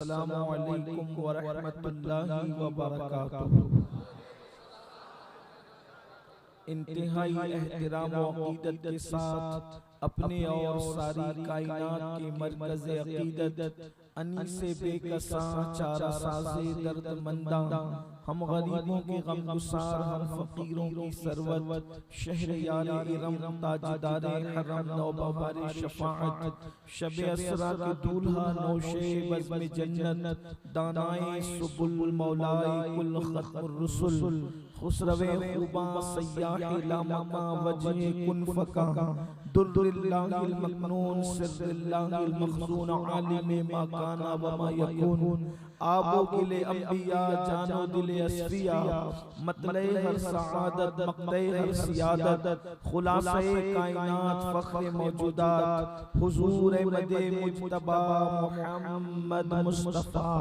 अस्सलामु अलैकुम व रहमतुल्लाहि व बरकातुहू। इंतहाई एहतराम व अक़ीदत के साथ अपने और सारी कायनात के मरकज़ अक़ीदत अनीसे बेकसा चारा साज़े दर्दमंदा हम गरीबों के गमगुसार हम फ़कीरों की सरवत शहर यारे इरम ताजदारे हरम नौबहारे शफ़ाअत शब असरा के दूल्हा नौशे बज़्म जन्नत दानाए सुबुल मौलाए कुल ख़त्मुर रुसुल खुसरवे खूबा सय्याह लामका वजह कुन फका दुर्रिल्लाहिल मकनून सिर्रिल्लाहिल मखज़ून आलिम मा काना व मा यकून आबो गिले अंबिया जानो दिले अस्फिया मतले हर सआदत मक़ते हर सियादत खुलासे कायनात फ़ख्र मौजूदात हुजूर मदे मुज्तबा मुहम्मद मुस्तफ़ा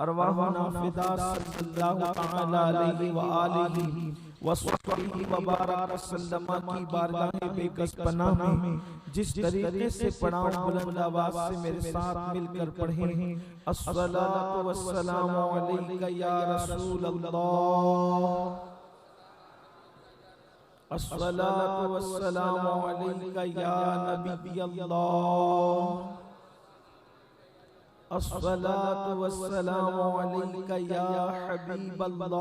अरवाहना फिदा सल्लल्लाहु तआला अलैहि व आलिहि वसल्लम व बारक वसल्लम की बारगाह बेकस पनाह में जिस तरीके से पढ़ाऊं बुलंद आवाज से मेरे साथ मिलकर पढ़ें। अस्सलातु वस्सलामु अलैका या रसूल अल्लाह, अस्सलातु वस्सलामु अलैका या नबी अल्लाह, अस्सलातु वस्सलामु अलैका या हबीब अल्लाह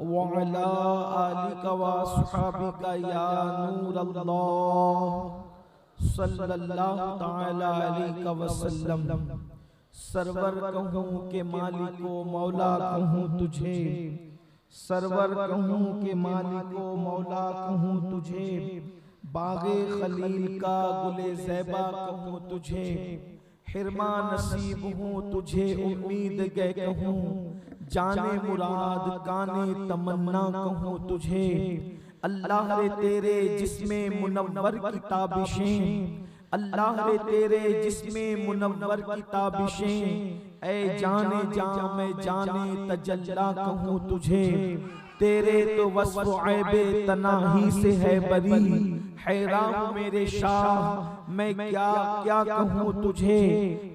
व अला आलिका व अस्हाबिका या नूर अल्लाह सल्लल्लाहु तआला अलैहि वसल्लम। सरवर कहूँ के मालिको मौला कहूँ तुझे, सरवर कहूँ के मालिको मौला कहूँ तुझे, बागे खलील का गुले ज़ैबा कहूँ तुझे, हिरमा नसीब हूँ तुझे उम्मीद गए कहूँ, जाने मुराद काने तमन्ना कहूँ तुझे। अल्लाह रे तेरे जिस्में मुनव्वर की ताबिशें, अल्लाह रे तेरे जिस्में मुनव्वर की ताबिशें, ऐ जाने जा मैं जाने तजल्ला कहूँ तुझे। तेरे तो वस्फ़ ऐबे तनाही से है बरी, हैरान मेरे शाह मैं क्या क्या कहूँ तुझे।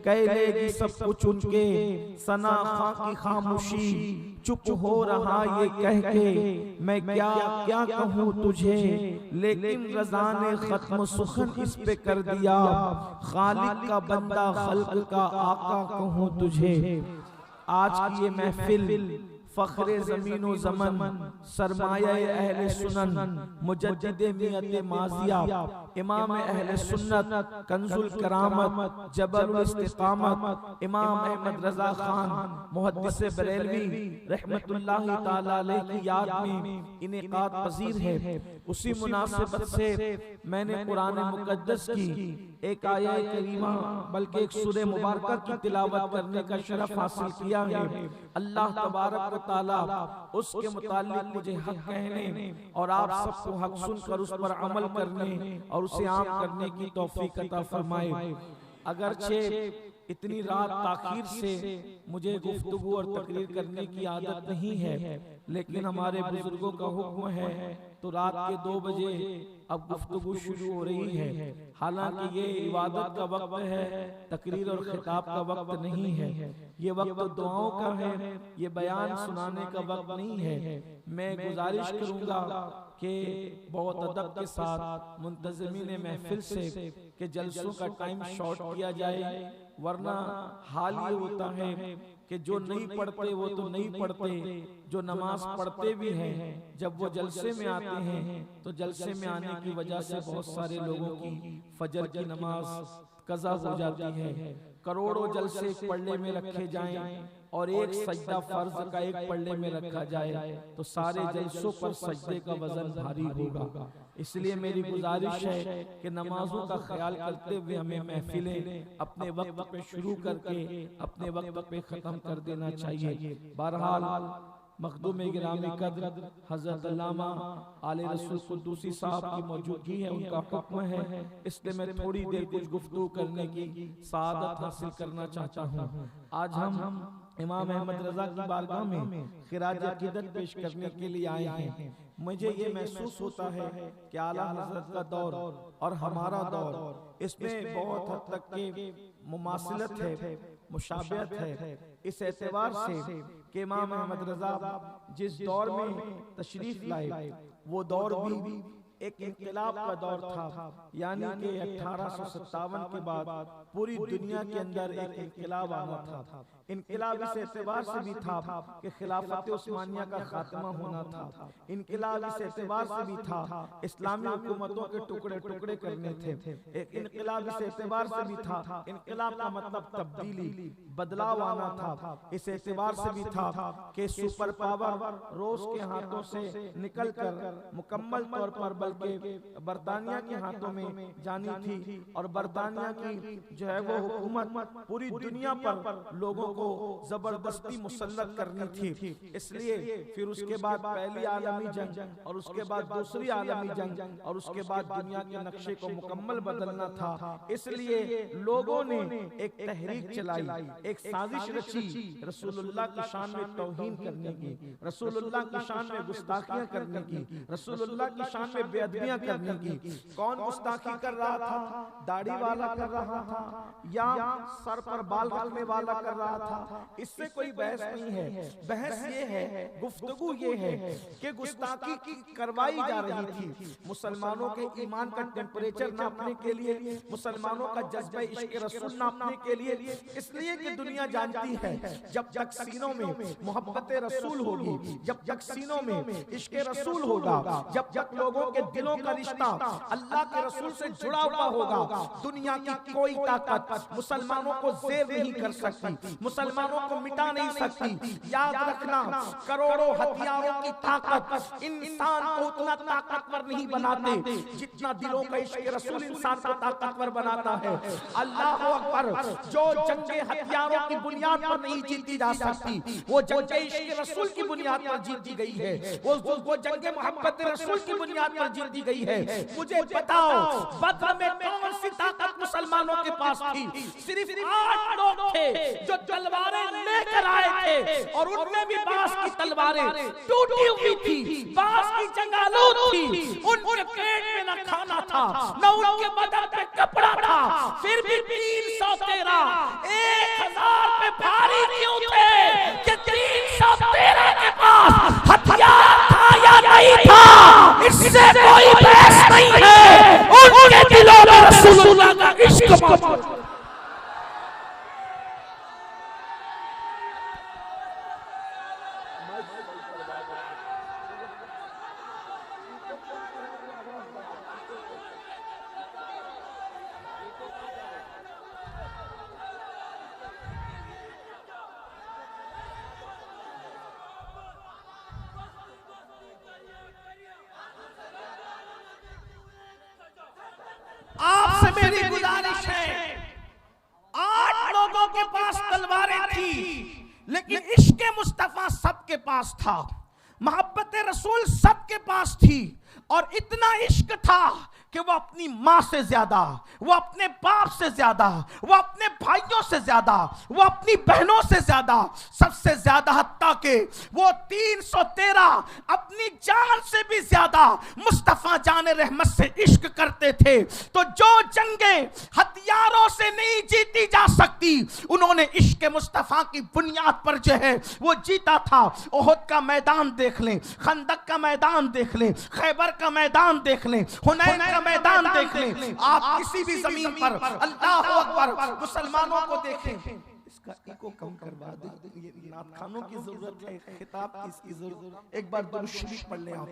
कह लेगी सब कुछ उनके सना खां की खामोशी, चुप हो रहा ये कह के मैं क्या क्या कहूँ तुझे। लेकिन रज़ा ने खत्म सुखन इस पे कर दिया, खालिक का बंदा खल्क का आका कहूँ तुझे। आज की ये महफिल फ़ख्रे ज़मीन व ज़मन, सरमाया अहले सुनन, मुजद्दिद मियत माज़िया, इमाम अहले सुन्नत, कंजुल करामत, जबरुल इस्तिक़ामत, इमाम अहमद रज़ा खान मुहद्दिस बरेलवी रहमतुल्लाहि ताला अलैहि की याद में इनेकात पज़ीर है। उसी मुनासिबत से मैंने कुरान मुक़द्दस की एक आयत करीमा बल्कि एक सूरे मुबारका की तिलावत करने का शरफ हासिल किया है। अल्लाह तबारक व ताला उसके मुतालिक मुझे हक कहने और आप सबको हक सुनकर उस पर अमल करने और उसे आम करने की तौफीक अता फरमाए। अगरचे इतनी रात ताखीर से मुझे गुफ्तगू और तकरीर करने की आदत नहीं है, लेकिन हमारे बुजुर्गों का हुक्म है तो रात के 2 बजे अब गुफ्तगू शुरू हो रही है। हालांकि ये इबादत का वक्त है, तकरीर और खिताब का वक्त नहीं है। ये वक्त दुआओं का है, ये बयान सुनाने का वक्त नहीं है। मैं गुजारिश करूंगा कि बहुत अदब के साथ मुंतज़िमीन महफिल से कि जलसों का टाइम शॉर्ट किया जाए, वरना हाल ये होता है कि जो नहीं पढ़ते वो तो नहीं पढ़ते, जो नमाज पढ़ते भी हैं जब वो जलसे में आते हैं तो जलसे में आने की वजह से बहुत सारे लोगों की फजर की नमाज कज़ा हो जाती है। करोड़ों जलसे एक पल्ले में रखे जाएं और एक सजदा फर्ज का एक पल्ले में रखा जाए तो सारे जलसों पर सजदे का वजन भारी होगा। इसलिए मेरी गुजारिश है कि नमाजों का ख्याल करते हुए हमें महफिलें अपने वक्त पे शुरू करके अपने वक्त पे ख़त्म कर देना चाहिए। बहरहाल मखदूम गिरामी कद्र हज़रत अल्लामा आले रसूल कुद्दूसी साहब की मौजूदगी है, उनका हुक्म है, इसलिए मैं थोड़ी देर कुछ गुफ्तगू करने की सआदत हासिल करना चाहता हूँ। आज हम इमाम अहमद रज़ा की बारगाह में खिराज अक़ीदत पेश करने के लिए आए हैं। मुझे ये महसूस होता है कि आला हज़रत का दौर और हमारा दौर इसमें बहुत हद तक के मुमासिलत है, मुशाबहत है। इस एतबार से कि इमाम अहमद रज़ा जिस दौर में तशरीफ लाए वो दौर भी एक इनकलाब का दौर था, यानी कि 1857 के बाद पूरी दुनिया के अंदर एक इनकलाब आना था। इनकलाब इस एतबार से भी था कि खिलाफत उस्मानिया का खात्मा होना था। इनकलाब इस एतबार से भी था इस्लामी हुकूमतों के टुकड़े टुकड़े करने थे। एक इनकलाब इस एतबार से भी था, इनकलाब का मतलब तब्दीली, बदलाव आना था। इस एतबार से भी था कि सुपर पावर रोज के हाथों से निकलकर मुकम्मल तौर पर बल्कि बरतानिया के हाथों में जानी थी और बरतानिया की जो है वो हुकूमत पूरी दुनिया पर लोगों को जबरदस्ती मुसल्लत करनी थी। इसलिए फिर उसके बाद पहली आलमी जंग और उसके बाद दूसरी आलमी जंग और उसके बाद दुनिया के नक्शे को मुकम्मल बदलना था। इसलिए लोगों ने एक तहरीक चलाई, एक साजिश रची रसूलुल्लाह की शान में तौहीन करने की, रसूलुल्लाह की शान में गुस्ताखियां करने की, रसूलुल्लाह की शान में बेअदबियां करने की। कौन गुस्ताखी कर रहा था? दाढ़ी वाला कर रहा था या सर पर बाल रखने वाला कर रहा था? इससे कोई बहस नहीं है। बहस ये है, गुफ्तगू ये है कि गुस्ताखी की करवाई जा रही थी मुसलमानों के ईमान का टेम्परेचर नापने के लिए, मुसलमानों का जज्बा इश्क रसूल नापने के लिए। इसलिए कि दुनिया जानती है जब तक सीनों में मोहब्बत रसूल होगी, जब तक सीनों में इश्क रसूल होगा, जब तक लोगों के दिलों का रिश्ता अल्लाह के रसूल से जुड़ा हुआ होगा, दुनिया की कोई ताकत मुसलमानों को ज़ेर नहीं कर सकती, मुसलमानों को मिटा नहीं सकती। याद रखना, करोड़ों हथियारों की ताकत इंसान को उतना ताकतवर नहीं बनाते जितना दिलों का इश्क रसूल इंसान को ताकतवर बनाता है। अल्लाह अकबर। जो जंगे हथियारों की बुनियाद पर नहीं जीती जा सकती, वो जंगे इश्क रसूल की बुनियाद पर जीती गई है, वो जंगे मोहब्बत रसूल की बुनियाद पर जीती गई है। मुझे बताओ बद्र में कौन सी ताकत मुसलमानों के पास थी? सिर्फ 8 लोग थे जो तलवारें लेकर आए थे और उनमें भी बांस की तलवारें टूटी हुई थी, बांस की जंगालूद थी, उनके पेट में न खाना था न उनके बदन पे कपड़ा था, फिर भी 313 1000 पे भारी क्यों थे कि 313 के पास हथियार था या नहीं था, इससे कोई बहस नहीं है। उनके दिलों में रसूलुल्लाह का इश्क मौजूद। आपसे मेरी गुजारिश है, 8 लोगों के पास तलवारें थी लेकिन इश्क मुस्तफा सबके पास था, मोहब्बत रसूल सबके पास थी और इतना इश्क था कि वो अपनी माँ से ज्यादा, वो अपने बाप से ज्यादा, वो अपने भाइयों से ज्यादा, वो अपनी बहनों से ज्यादा, सबसे ज्यादा हत्ता के वो 313 अपनी जान से भी ज्यादा मुस्तफा जान रहमत से इश्क करते थे। तो जो जंगे हथियारों से नहीं जीती जा सकती, उन्होंने इश्क मुस्तफा की बुनियाद पर जो है वो जीता था। ओहद का मैदान देख लें, खंदक का मैदान देख लें, खैबर का मैदान देख लें, हुनैन का मैदान देख लें, आप किसी भी जमीन पर अल्लाह अकबर मुसलमानों को देखें। इसका इको कम करवा दे, ये नात खानों की जरूरत है, खिताब की इसकी जरूरत। एक बार दुरूद शरीफ पढ़ लें आप।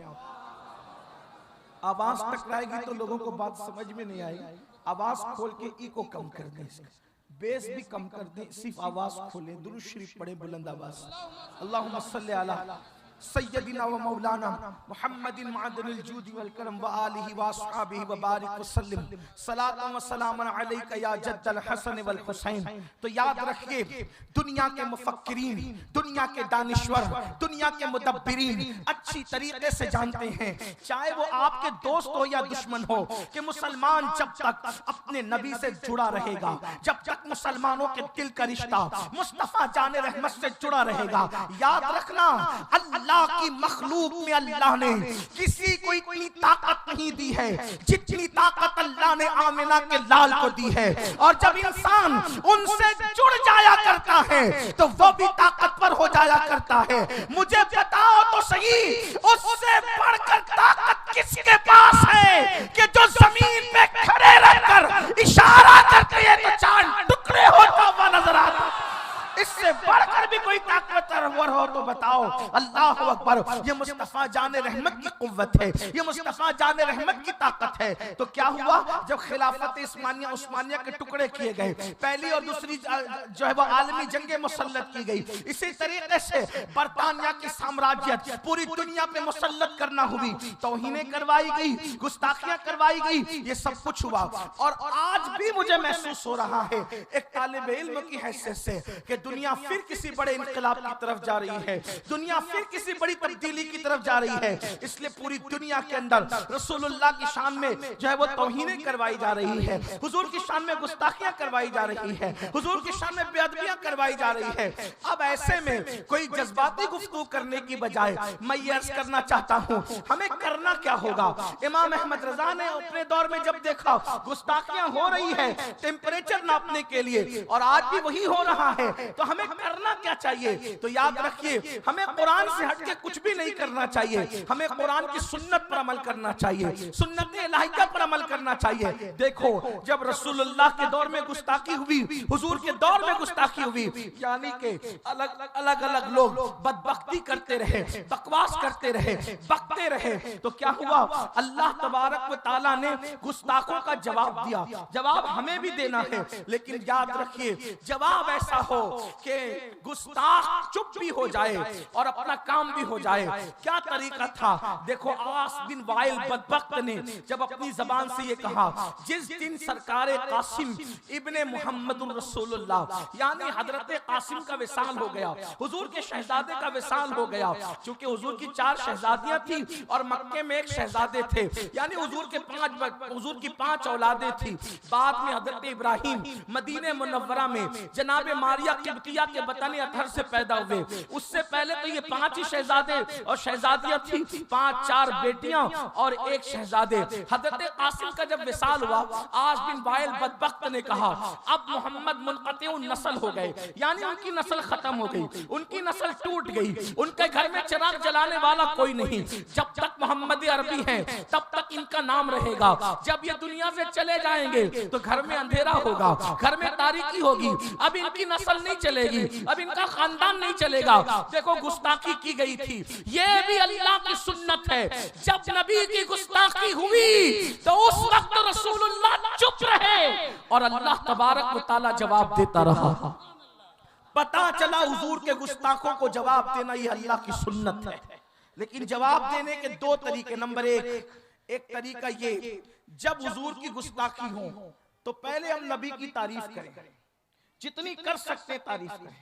आवाज टकराएगी तो लोगों को बात समझ में नहीं आएगी। आवाज खोल के इको कम कर दें, बेस भी कम कर दें, सिर्फ आवाज खोलें, दुरूद शरीफ पढ़े बुलंद आवाज। अल्लाहुम्मा सल्ली अला सय्यदिना व मौलाना मुहम्मदिन मअदनिल जूद वल करम व आलिहि व अस्हाबिहि व बारिक व सल्लिम सलातु व सलामुन अलैका या जद्दल हसन वल हुसैन। तो याद रखिए, दुनिया के मुफक्किरीन, दुनिया के दानिश्वर, दुनिया के मुदब्बिरीन अच्छी तरीके से जानते हैं, चाहे वो आपके दोस्त हो या दुश्मन हो, कि मुसलमान जब तक अपने नबी से जुड़ा रहेगा, जब तक मुसलमानों के दिल का रिश्ता मुस्तफा जाने रहमत से जुड़ा रहेगा, याद रखना अल्लाह अल्लाह की मखलूक में अल्लाह ने किसी को इतनी ताकत नहीं दी है जितनी ताकत अल्लाह ने आमिना के लाल को दी है। और जब इंसान उनसे जुड़ जाया करता है तो वो भी ताकतवर हो जाया करता है। मुझे बताओ तो सही, उससे बढ़कर ताकत किसके पास है कि जो जमीन पे खड़े रहकर इशारा करते हैं तो चांद टुकड़े होता हुआ नजर आता। इससे बढ़कर भी कोई ताकतवर हो तो बताओ। अल्लाह अकबर। ये मुस्तफा जान रहमत की कुव्वत है, ये मुस्तफा जान रहमत की ताकत है। तो क्या हुआ जब खिलाफत उस्मानिया के टुकड़े किए गए, पहली और दूसरी जो है वो आलमी जंगे मुसल्लत की गई, इसी तरीके से बरतानिया की साम्राज्यत पूरी दुनिया पे मुसल्लत करना हुई, तौहीनें करवाई गई, गुस्ताखियां करवाई गई, ये सब कुछ हुआ। और आज भी मुझे महसूस हो रहा है एक तालिब इल्म की हैसियत से कि दुनिया फिर किसी बड़े इनकलाब की तरफ जा रही है, दुनिया फिर किसी बड़ी तब्दीली की तरफ जा रही है। इसलिए पूरी दुनिया के अंदर रसूलुल्लाह की शान में जो है वो तौहीनें करवाई जा रही है, हुजूर की शान में गुस्ताखियां करवाई जा रही है, हुजूर की शान में बेअदबियां करवाई जा रही है। अब ऐसे में कोई जज्बाती गुफ्तगू करने की बजाय मैं ये अर्ज करना चाहता हूं हमें करना क्या होगा। इमाम अहमद रजा ने अपने दौर में जब देखा गुस्ताखियां हो रही है टेम्परेचर नापने के लिए, और आज भी वही हो रहा है, तो हमें करना क्या चाहिए। तो याद रखिए हमें कुरान से हटके कुछ भी नहीं करना चाहिए, हमें कुरान की सुन्नत पर अमल करना चाहिए, सुन्नत इलाहिया पर अमल करना चाहिए। देखो जब रसूलुल्लाह के दौर में गुस्ताखी हुई, हुजूर के दौर में गुस्ताखी हुई, यानी कि अलग अलग लोग बदबख्ती करते रहे, बकवास करते रहे, बकते रहे, तो क्या हुआ अल्लाह तबारक व तआला ने गुस्ताखों का जवाब दिया। जवाब हमें भी देना है, लेकिन याद रखिए जवाब ऐसा हो कि गुस्ताख चुप भी हो जाए और अपना काम भी हो जाए। क्या तरीका था देखो, आस बिन वाइल बदबख्त ने जब अपनी जबान से ये कहा, जिस दिन सरकारे कासिम इब्ने मुहम्मदुर रसूलुल्लाह यानी हजरत कासिम का विसाल हो गया, हुजूर के शहजादे का विसाल हो गया, क्योंकि हुजूर की 4 शहजादियां थी और मक्के में 1 शहजादे थे, यानी हुजूर की 5 औलादे थी। बाद में हजरत इब्राहिम मदीने मुनव्वरा में जनाब मारिया किब्तिया के वतन अतहर से पैदा हुए। उससे पहले तो ये 5 ही शहजादे और शहजादियां थी, 5-4 बेटियां और 1 शहजादे। हजरत कासिम का जब विसाल हुआ, आज बिन वाइल बदबख्त ने कहा अब मोहम्मद मुनक़तिउ नस्ल हो गए, यानी उनकी नस्ल खत्म हो गई, उनकी नस्ल टूट गई, उनके घर में चिराग जलाने वाला कोई नहीं। जब तक मोहम्मद अरबी है तब तक इनका नाम रहेगा, जब ये दुनिया से चले जाएंगे तो घर में अंधेरा होगा, घर में तारीकी होगी, अब इनकी नस्ल नहीं चलेगी, अब इनका खानदान नहीं चलेगा। देखो गुस्ताखी की गई थी, ये भी अल्लाह की सुन्नत है। जब नबी की गुस्ताखी हुई तो उस वक्त रसूलुल्लाह चुप रहे और अल्लाह तबारक व तआला जवाब देता रहा। पता चला हुजूर के गुस्ताखों को जवाब देना ये अल्लाह की सुन्नत है। लेकिन जवाब देने के 2 तरीके। नंबर 1 तरीका ये, जब हुजूर की गुस्ताखी हो तो पहले हम नबी की तारीफ करें, जितनी कर सकते तारीफ करें,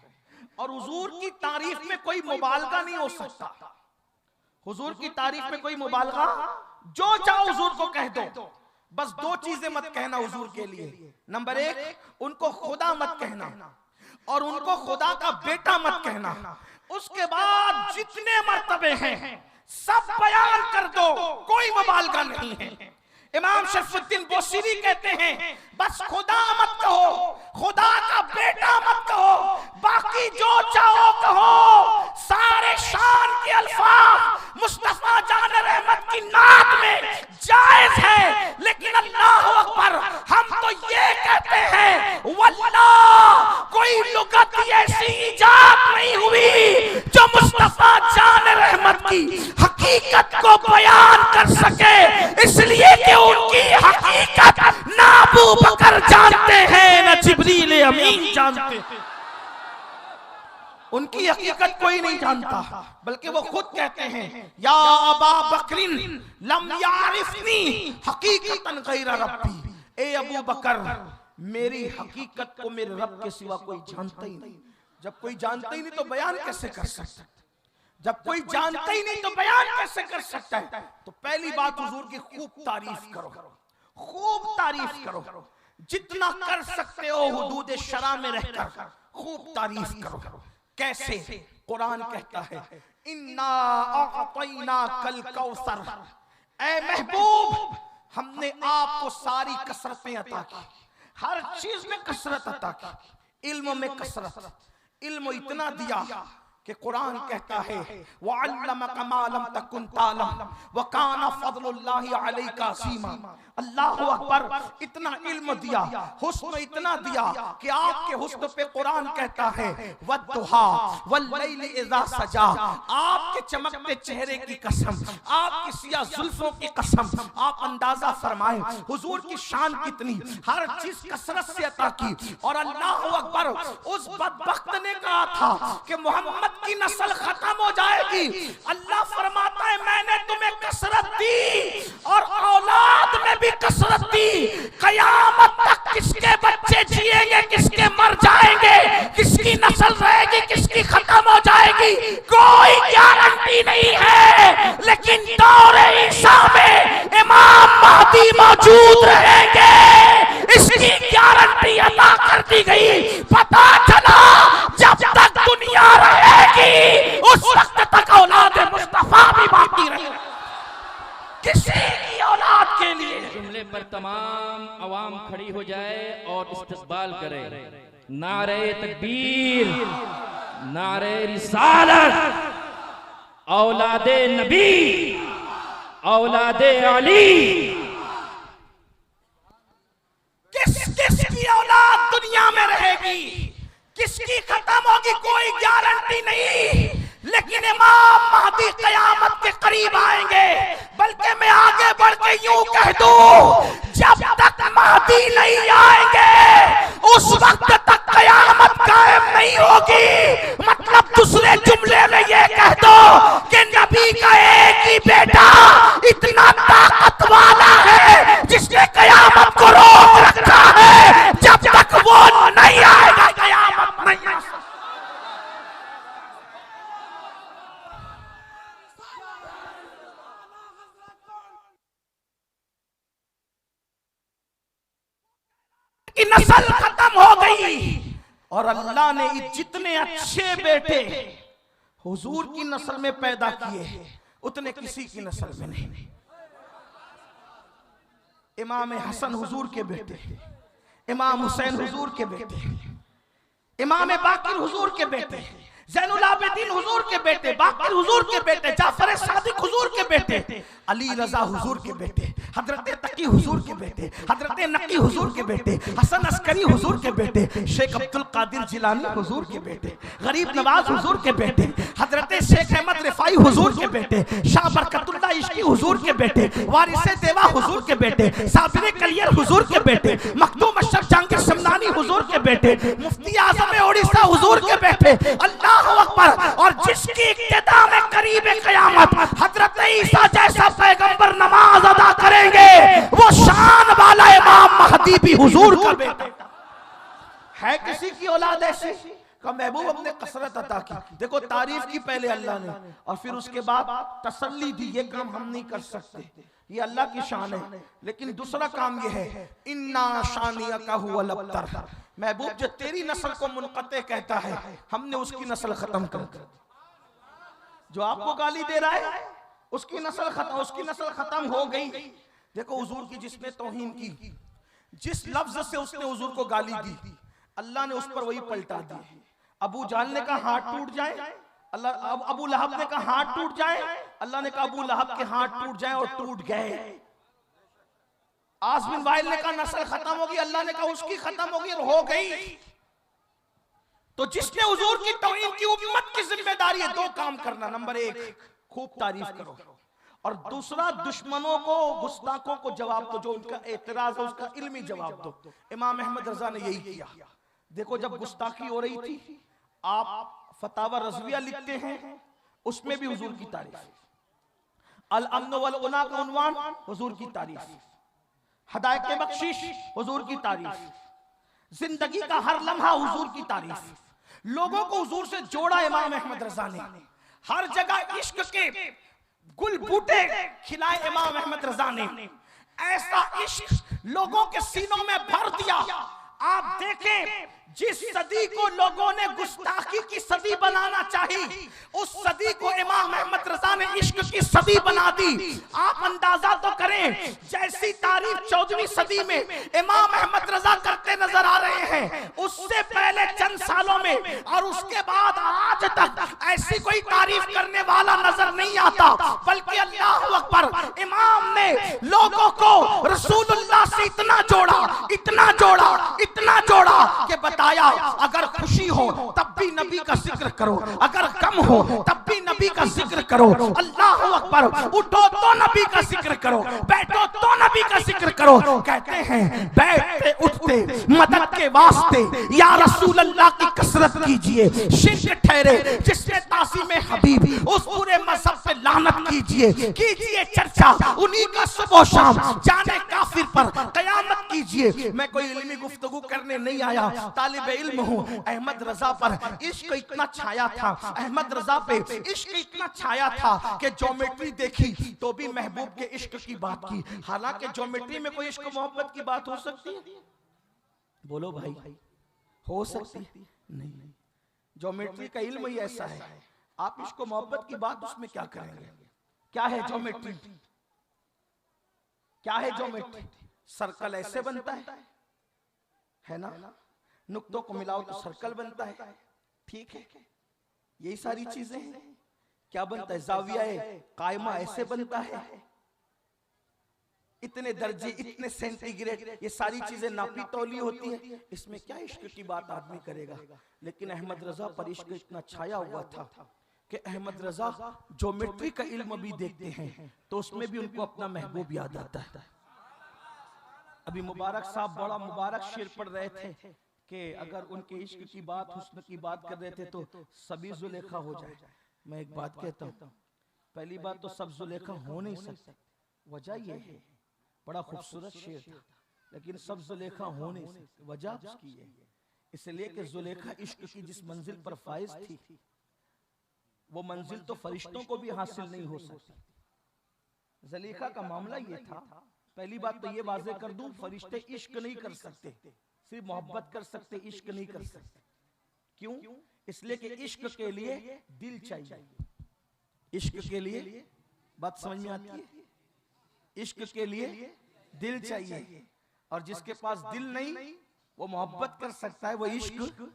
और हुजूर की तारीफ में कोई मुबालगा नहीं हो सकता। हुजूर की तारीफ में कोई मुबालगा, जो चाहो हुजूर को कह दो, बस 2 चीजें मत कहना हुजूर के लिए। नंबर 1, उनको खुदा मत कहना और उनको खुदा का बेटा मत कहना। उसके बाद जितने मर्तबे हैं सब बयान कर दो, कोई मुबालगा नहीं है। इमाम शरफुद्दीन बोसीरी कहते हैं बस खुदा मत कहो, खुदा का बेटा मत कहो, बाकी जो चाहो कहो। सारे शान के अल्फाज मुस्तफा जान रहमत की नात में जायज है, लेकिन अल्लाह अकबर हम तो ये कहते हैं वल्लाह कोई लुगत ऐसी इजाद नहीं हुई जो मुस्तफा जान रहमत की हकीकत को बयान कर सके, इसलिए कि उनकी हकीकत ना अबू बकर जानते हैं ना जिब्रील अमीन जानते हैं। उनकी हकीकत कोई नहीं जानता, बल्कि वो खुद कहते हैं या अबा बकरिन लम यारिफनी हकीकतन गैर रब्बी, ए अबू बकर मेरी हकीकत को मेरे रब के सिवा कोई जानता ही नहीं। जब कोई जानता ही नहीं तो बयान कैसे कर सकता है? जब कोई जानता ही नहीं तो बयान कैसे कर सकता है? तो पहली बात हुजूर की खूब तारीफ करो, खूब तारीफ करो, जितना कर सकते हो हुदूद शरा में रहकर खूब तारीफ करो। कैसे? कुरान कहता है इन्ना अअतैना कल कौसर, ऐ महबूब हमने आपको सारी कसरतें अता की, हर चीज में कसरत अता की, इल्म में कसरत, इल्म इतना दिया कि कुरान कहता है वअल्लमका मा लम तकुन तालम व काना फज़लुल्लाहि अलैका अज़ीमा। अल्लाहु अकबर, इतना इल्म दिया, हुस्न इतना दिया कि आपके हुस्न पे कुरान कहता है वद्दुहा वल्लैलि इज़ा सजा, आपके चमकते चेहरे की कसम, आपकी सिया जुल्फों की कसम, आप अंदाजा फरमाएं हुजूर की शान कितनी, हर चीज कसरत से अता की। और अल्लाहु अकबर, उस बदबख्त ने कहा था कि मोहम्मद की नस्ल खत्म हो जाएगी, अल्लाह फरमाता है मैंने तुम्हें कसरत दी और औलाद में भी कसरत दी, कयामत तक किसके बच्चे जिएंगे, किसके मर जाएंगे, किसकी नस्ल रहेगी, किसकी खत्म हो जाएगी, कोई गारंटी नहीं है, लेकिन दौरे ईसा में इमाम महदी मौजूद रहेंगे, इसकी गारंटी अदा कर दी गई। पता चला जब तक दुनिया रहेगी उस वक्त तक औलाद मुस्तफा भी बाकी रहेगी, किसी की औलाद के लिए। जुमले पर तमाम अवाम खड़ी हो जाए और इस्तकबाल करे। नारे तकबीर, नारे रिसालत, औलादे नबी, औलादे अली। किस की औलाद दुनिया में रहेगी, किसकी खत्म होगी, कोई गारंटी नहीं, लेकिन इमाम महदी कयामत के करीब आएंगे। बल्कि मैं आगे बढ़ के यूं कह दूं, जब तक महदी नहीं आएंगे उस वक्त तक कयामत कायम नहीं होगी। मतलब दूसरे जुमले में ये कह दो कि नबी का एक ही बेटा इतना ताकत वाला है जिसने कयामत को रोक रखा है, जब तक वो नहीं आएगा कयामत नहीं आ सकती। की नस्ल खत्म हो गई और अल्लाह ने जितने अच्छे बेटे हुजूर की नस्ल में पैदा किए उतने किसी की नस्ल में नहीं। इमाम हसन हुजूर के बेटे, इमाम हुसैन हुजूर के बेटे, इमाम बाकिर हुजूर के बेटे, ज़ैनुल आबिदीन हुजूर के बेटे, बाकिर हुजूर के बेटे, जाफर सादिक हुजूर के बेटे, अली रजा हुजूर के बेटे, हजरत तकी हुजूर के बेटे, हजरत नकी हुजूर के बेटे, हसन अस्करी हुजूर के बेटे, शेख अब्दुल कादिर जिलानी हुजूर के बेटे, गरीब नवाज हुजूर के बेटे, हजरत शेख अहमद रिफाई हुजूर के बेटे, शाह बरकतुल्लाह इश्की हुजूर के बेटे, वारिसे देवा हुजूर के बेटे, साबिर कलियर हुजूर के बेटे, मखदूम अशरफ जहांगीर समदानी हुजूर के बेटे, मुफ्ती आजम उड़ीसा हुजूर के बेटे। अल्लाह अकबर। और जिसकी इब्तिदा में करीब क़यामत हजरत ईसा जैसा पैगंबर नमाज अदा करेंगे, वो शान वाला इमाम महदी भी हुजूर का बेटा है। किसी की औलाद ऐसी का महबूब अपने कसरत अता की। देखो तारीफ की पहले अल्लाह ने और फिर उसके बाद तसल्ली दी, ये काम हम नहीं कर सकते, ये अल्लाह की शान है। लेकिन दूसरा काम ये है इन्ना शानियका हुवल अब्तर, महबूब जो तेरी नस्ल को मुनक़ते कहता है हमने उसकी नस्ल खत्म कर दी। जो आपको गाली दे रहा है उसकी नस्ल खत्म हो गई। देखो हुजूर की जिसने तौहीन की, जिस लफ्ज से उसने हुजूर को गाली दी, अल्लाह ने उस पर वही पलटा दी। अबू जाल ने कहा हाथ टूट जाए, अल्लाह अबू लहब ने कहा हाथ टूट जाए, अल्लाह ने कहा अबू लहब के हाथ टूट जाए और टूट गए। आस बिन वाइल ने कहा नस्ल खत्म होगी, अल्लाह ने कहा उसकी खत्म होगी और हो गई। तो जिसने हुजूर की तौहीन की उम्मत की जिम्मेदारी है दो काम करना। नंबर एक, खूब तारीफ करो, और दूसरा दुश्मनों को, गुस्ताखों को जवाब दो, जो उनका एतराज है उसका इल्मी जवाब दो। इमाम अहमद रजा ने यही किया। देखो जब गुस्ताखी हो रही थी, आप फतावा रज़विया लिखते हैं, उसमें भी हुजूर की तारीफ, अल अम्न वल उना का उन्वान हुजूर की तारीफ, हदायत के बख्शिश हुजूर की तारीफ, जिंदगी का हर लम्हा हुजूर की तारीफ। लोगों को हुजूर से जोड़ा इमाम अहमद रजा ने, हर जगह इश्क के गुल बूटे खिलाए इमाम अहमद रजा ने। ऐसा इश्क लोगों के सीनों में भर दिया, आप देखें, जिस सदी को लोगों ने गुस्ताखी की सदी बनाना चाही, उस सदी को इमाम अहमद रजा ने इश्क की सदी बना दी। आप अंदाजा तो करें, जैसी तारीफ 14वीं सदी में इमाम अहमद रजा करते नजर आ रहे हैं, उससे पहले चंद सालों में और उसके बाद आज तक ऐसी कोई तारीफ करने वाला नजर नहीं आता। बल्कि अल्लाह अकबर, इमाम ने लोगों को रसूलुल्लाह से इतना जोड़ा, इतना जोड़ा, इतना जोड़ा कि बताया, अगर खुशी हो तब भी नबी का जिक्र करो, अगर गम हो तब भी नबी का जिक्र करो। अल्लाह अकबर, उठो तो नबी का जिक्र करो, बैठो तो नबी का जिक्र करो। कहते हैं बैठते उठते मदद के वास्ते या रसूल अल्लाह की कसरत कीजिए, शिर्क ठहरे जिसने ताज़ीम हबीब, उस पूरे मजहब पे लानत कीजिए, कीजिए चर्चा उन्हीं का सुबह शाम, जाने काफिर पर कयामत कीजिए। मैं कोई इल्मी गुफ्तगू करने नहीं आया, तालिब इल्म हूँ। अहमद रजा पर इश्क इतना छाया था, अहमद रजा पे इश्क इतना छाया था कि ज्योमेट्री देखी तो भी महबूब के इश्क की बात की। हालांकि ज्योमेट्री में कोई इश्क मोहब्बत की बात हो सकती है? बोलो भाई, हो सकती है? नहीं। ज्योमेट्री का इल्म ही ऐसा है, आप इश्क मोहब्बत की बात उसमें क्या करेंगे? क्या है ज्योमेट्री? क्या है ज्योमेट्री? सर्कल ऐसे बनता है ना, नुक्तों को मिलाओ तो सर्कल बनता है, ठीक है, यही सारी चीजें हैं। क्या बनता है? जाविया कायमा ऐसे बनता है, इतने दर्जे, इतने सेंटीग्रेड, ये सारी चीजें नापी तौली होती है। इसमें क्या इश्क की बात आदमी करेगा? लेकिन अहमद रजा पर इश्क इतना छाया हुआ था कि अहमद रजा ज्योमेट्री का इल्म भी देखते हैं तो उसमें भी उनको अपना महबूब याद आता है। अभी मुबारक साहब बड़ा मुबारक शेर पढ़ रहे थे कि अगर उनके इश्क की बात, हुस्न की बात कर रहे थे तो सभी जुलेखा हो जाए। मैं एक बात कहता हूँ, पहली बात तो सब जुलेखा हो नहीं सकते, वजह यह है, बड़ा खूबसूरत शेर था, लेकिन सब जुलेखा हो नहीं सकते। वजह उसकी है, इसलिए कि जुलेखा इश्क की जिस मंजिल पर फाइज थी, वो मंजिल तो फरिश्तों को भी हासिल नहीं हो सकती। जुलेखा का मामला ये था, पहली बात तो ये वाजे कर दूं, फरिश्ते इश्क नहीं कर सकते, सिर्फ मोहब्बत कर सकते, इश्क नहीं कर सकते। क्यों? इसलिए कि इश्क के लिए दिल चाहिए। इश्क के लिए, बात समझ में आती है? इश्क के लिए दिल चाहिए, और जिसके पास दिल नहीं वो मोहब्बत कर सकता है, वो इश्क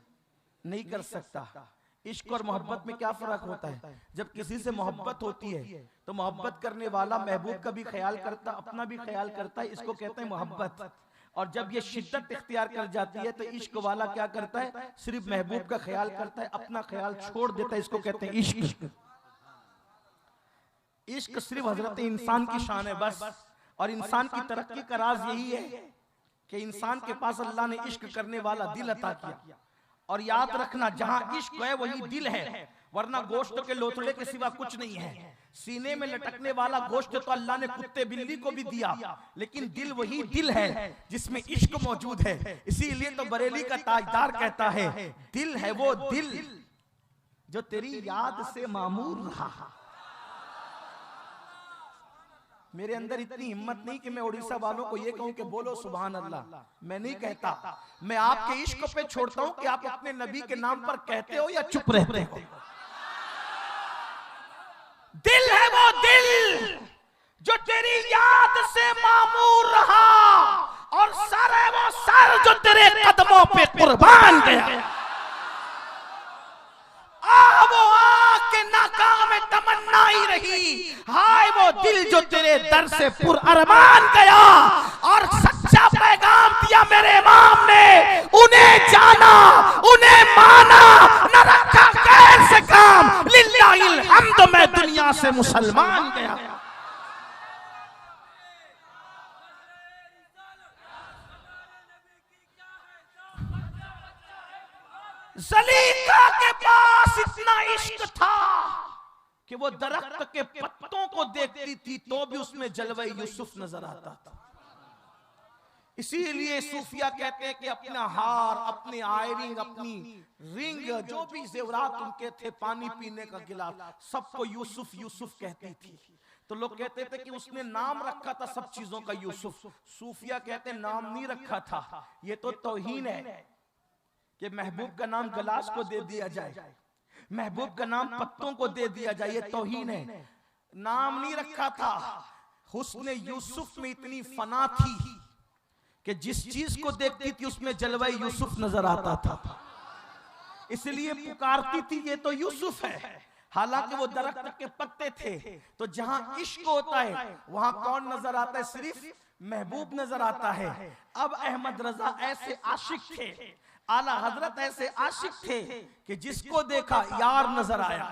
नहीं कर सकता। इश्क और मोहब्बत में क्या फर्क होता है? जब किसी से मोहब्बत होती है तो मोहब्बत करने वाला महबूब का भी ख्याल करता, अपना भी ख्याल करता है, इसको कहते हैं मोहब्बत। और जब ये शिद्दत इख्तियार कर जाती है तो इश्क वाला क्या करता है? सिर्फ महबूब का ख्याल करता है, अपना ख्याल छोड़ देता है, इसको कहते हैं इश्क। इश्क सिर्फ हजरत इंसान की शान है बस। और इंसान की तरक्की का राज यही है कि इंसान के पास अल्लाह ने इश्क करने वाला दिल अता किया। और याद रखना, जहां इश्क है वही दिल है, वरना गोश्त के लोथड़े के सिवा कुछ नहीं है। सीने में लटकने वाला गोश्त तो अल्लाह ने कुत्ते बिल्ली को भी दिया, लेकिन दिल वही दिल है जिसमें इश्क मौजूद है। इसीलिए तो बरेली का ताजदार कहता है, दिल है वो दिल जो तेरी याद से मामूर रहा। मेरे अंदर इतनी हिम्मत नहीं कि मैं उड़ीसा वालों को ये कहूं कि बोलो सुभान अल्लाह, मैं नहीं कहता। मैं आपके इश्क पे छोड़ता हूं कि आप अपने नबी के नाम पर कहते हो या चुप रहते हो। दिल है वो दिल जो तेरी याद से मामूर रहा, और सर है वो सर जो तेरे कदमों पे कुर्बान गया। वो आके नाकाम तमन्ना ही रही, हाय वो दिल जो तेरे दर से पुर अरमान गया। और सच्चा पैगाम दिया मेरे इमाम ने, उन्हें जाना, उन्हें माना, न रखा गैर से काम, लिल्लाहिल हम्द, मैं दुनिया से मुसलमान गया। ज़लीका के पास इतना इश्क था कि वो दरख्त के पत्तों को देखती थी तो भी उसमें जलवा यूसुफ नजर आता था। इसीलिए सूफिया कहते हैं कि अपना हार, अपने आयरिंग, अपनी रिंग, जो भी जेवरात उनके थे, पानी पीने का गिलास, सबको यूसुफ यूसुफ कहती थी। तो लोग कहते थे कि उसने नाम रखा था सब चीजों का यूसुफ। सूफिया कहते नाम नहीं रखा था, ये तो तौहीन है कि महबूब का नाम गिलास को दे दिया जाए, महबूब का नाम पत्तों को दे दिया जाए, ये तौहीन है। नाम नहीं रखा था। हुस्न यूसुफ में इतनी फना थी कि जिस चीज को देखती थी उसमें जलवा यूसुफ नजर आता था, इसलिए पुकारती थी ये तो यूसुफ है। हालांकि वो दरख्त के पत्ते थे। तो जहां इश्क होता है वहां कौन नजर आता है? सिर्फ महबूब नजर आता है। अब अहमद रजा ऐसे आशिक थे, आला हजरत ऐसे आशिक थे कि जिसको देखा यार नजर आया,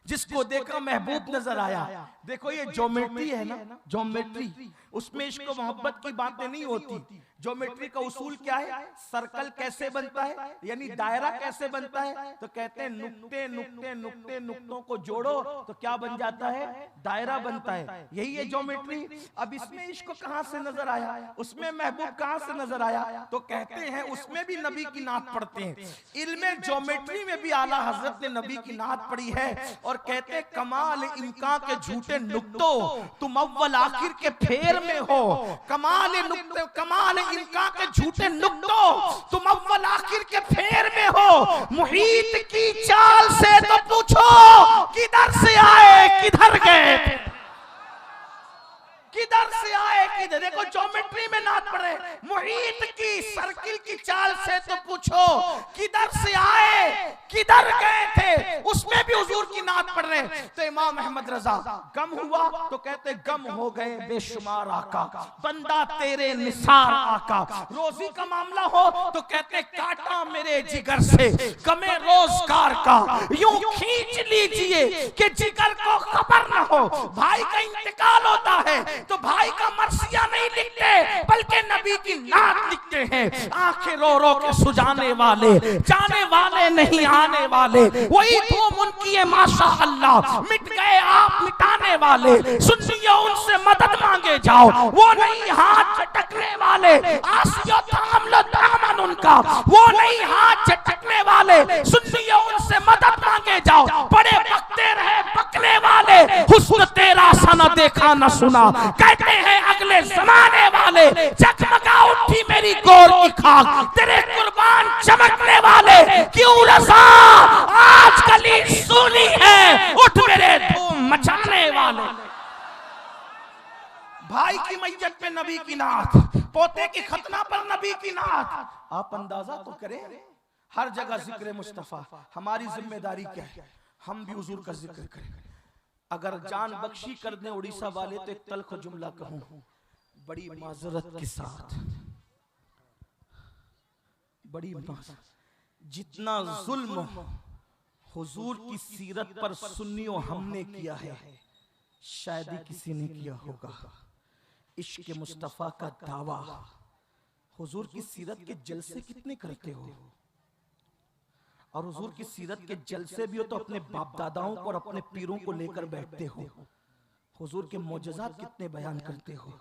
जिसको देखा महबूब नजर आया। देखो ये ज्योमेट्री है ना, ज्योमेट्री, उसमें इश्क मोहब्बत की बातें नहीं होती। ज्योमेट्री का उसूल क्या है? सर्कल कैसे बनता है, यानी दायरा कैसे बनता है? तो कहते हैं नुक्ते नुक्ते नुक्ते नुक्तों को जोड़ो तो क्या बन जाता है? दायरा बनता है। यही है ज्योमेट्री। अब इसमें इश्क कहां से नजर आया, उसमें महबूब कहां से नजर आया? तो कहते हैं उसमें भी नबी की नात पढ़ते हैं। इल्मे ज्योमेट्री में भी आला हजरत ने नबी की नात पढ़ी है और कहते हैं कमाल इनका के झूठे नुक्तों तुम अव्वल आखिर के फेर में हो। कमाल नुक्ते, कमाल इनका के झूठे नुक्तों तुम अव्वल आखिर के फेर में हो। मुहीत की चाल से तो पूछो किधर से आए किधर गए, किधर से आए किधर। देखो ज्योमेट्री में नात पढ़े। मुहीत की सर्किल की चाल से तो पूछो किधर से आए किधर गए थे, उसमें भी हुजूर की नात पढ़ रहे। तो इमाम अहमद रजा गम हुआ तो कहते गम हो गए बेशुमार आका, बंदा तेरे निसार आका। रोजी का मामला हो तो कहते काटा मेरे जिगर से गमे रोजगार का, यूं खींच लीजिए कि जिगर को खबर न हो। भाई का इंतकाल होता है तो भाई का मरसिया नहीं लिखते बल्कि नबी की नात लिखते हैं। आंखें रो रो के सुजाने वाले, जाने वाले नहीं आने वाले, वही धूम उनकी है माशाअल्लाह। मिट गए आप मिटाने वाले, सुनिए उनसे मदद मांगे जाओ, वो नहीं हाथ झटकने वाले। आसियो थाम लो दामन उनका, वो नहीं हाथ झटकने वाले, सुनिए उनसे मदद मांगे जाओ। बड़े बकते रहे बकने वाले, हुस्न तेरा सा न देखा न सुना, कहते हैं अगले जमाने वाले। जगमगा उठी मेरी गोर की खाक, तेरे कुर्बान चमकने वाले। क्यों रज़ा आज गली सुनी है, उठ मेरे धूम मचाने वाले। भाई की मैयत पे नबी की नात, पोते की खतना पर नबी की नात। आप अंदाजा तो करें, हर जगह जिक्र मुस्तफा। हमारी जिम्मेदारी क्या है? हम भी हुजूर का जिक्र करें। अगर जान बख्शी कर दें उड़ीसा वाले तो एक तल्ख जुमला कहूं बड़ी माजरत के साथ, बड़ी माजरत। जितना जुल्म हुजूर की सीरत पर सुन्नियों हमने किया है शायद ही किसी ने किया होगा। इश्क मुस्तफा का दावा, हुजूर की सीरत के जलसे कितने करते हो, और हुजूर की सीरत के जलसे भी हो तो अपने बाप दादाओं को और अपने पीरों को लेकर बैठते हो। हुजूर के मौजज़ात कितने बयान करते हो,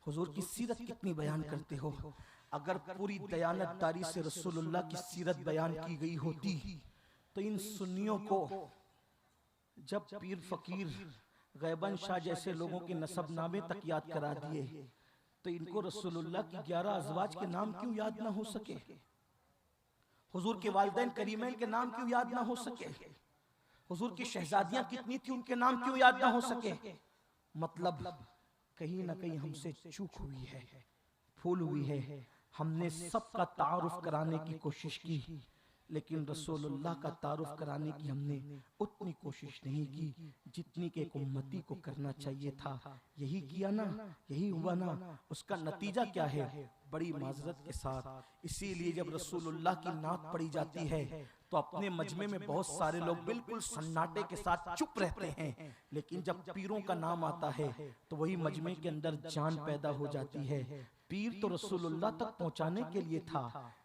हुजूर की सीरत कितनी बयान करते हो। अगर पूरी दयानतदारी से रसूलुल्लाह की सीरत बयान की गई होती तो इन सुन्नियों को जब पीर फकीर गैबन शाह जैसे लोगों के नसबनामे तक याद करा दिए तो इनको रसूलुल्लाह की 11 अज़वाज के नाम क्यों याद ना हो सके, हुजूर के वालिदैन करीमैन के नाम क्यों याद ना हो सके, हुजूर की शहजादियां कितनी थी उनके नाम क्यों याद ना हो सके। मतलब कहीं ना कहीं हमसे चूक हुई है, भूल हुई है। हमने सबका तारुफ कराने की कोशिश की लेकिन रसूलुल्लाह का तारुफ कराने की हमने उतनी कोशिश नहीं की जितनी के एक उम्मती को करना चाहिए था। यही किया ना, यही हुआ ना। उसका नतीजा क्या है? बड़ी माजरत के साथ। इसीलिए जब रसूलुल्लाह की नात पढ़ी जाती है तो अपने मजमे में बहुत सारे लोग बिल्कुल सन्नाटे के साथ चुप रहते हैं, लेकिन जब पीरों का नाम आता है तो वही मजमे के अंदर जान पैदा हो जाती है। पीर तो रसूलुल्लाह तक पहुंचाने के लिए था,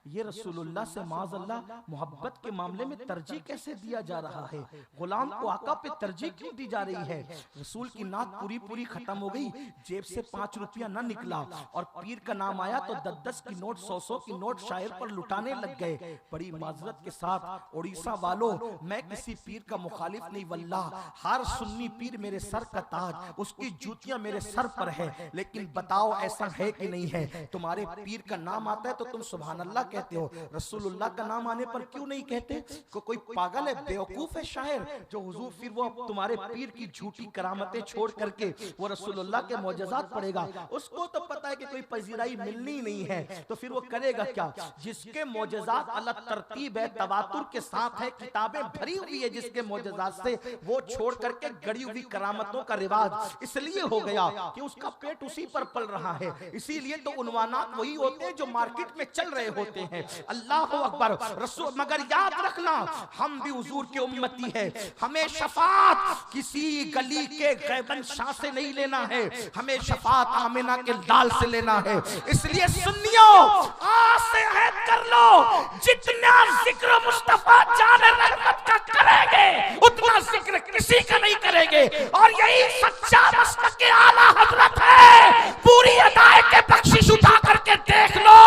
ये रसूलुल्लाह से माज़अल्लाह मोहब्बत के मामले में तरजीह कैसे दिया जा रहा है? गुलाम को आका पे तरजीह क्यों दी जा रही है? रसूल की नात पूरी पूरी खत्म हो गई, जेब से 5 रुपया न निकला और पीर का नाम आया तो 10-10 की नोट 100-100 की नोट शायर पर लुटाने लग गए। बड़ी माजरत के साथ उड़ीसा वालों, मैं किसी पीर का मुखालिफ नहीं, वल्लाह हर सुन्नी पीर मेरे सर का ताज, उसकी जूतियां मेरे सर पर है, लेकिन बताओ ऐसा है कि नहीं है? तुम्हारे पीर का नाम आता है तो तुम सुभान अल्लाह कहते हो, रसूलुल्लाह का नाम आने पर क्यों नहीं कहते? कोई पागल है, बेवकूफ है शायर जो हुजूर फिर वो तुम्हारे पीर की झूठी करामतें छोड़ करके वो रसूलुल्लाह के मौजज़ात पढ़ेगा। उसको तो पता है कि कोई पजीराई मिलनी नहीं है, तो फिर वो करेगा क्या? जिसके मौजज़ात अलग तरतीब है, तवातुर के साथ है, किताबें भरी हुई है जिसके मौजज़ात से, वो छोड़ करके गड़ी हुई करामतों का रिवाज इसलिए हो गया कि उसका पेट उसी पर पल रहा है। इसीलिए तो उन्वानात वही होते हैं जो मार्केट में चल रहे होते हैं। अल्लाह अकबर रसूल, मगर याद रखना हम भी हुजूर के उम्मती है, हमें शफात किसी गली के गैबन शाह से नहीं लेना है, हमें शफात आमिना के लाल से लेना है। इसलिए सुन्नियों आज से अहद कर लो, जितना जिक्र मुस्तफा जान रहमत का करेंगे उतना जिक्र किसी का नहीं करेंगे। और यही सच्चा मसलक के आला हजरत है। पूरी अदाए के बख्शिश उठा करके देख लो,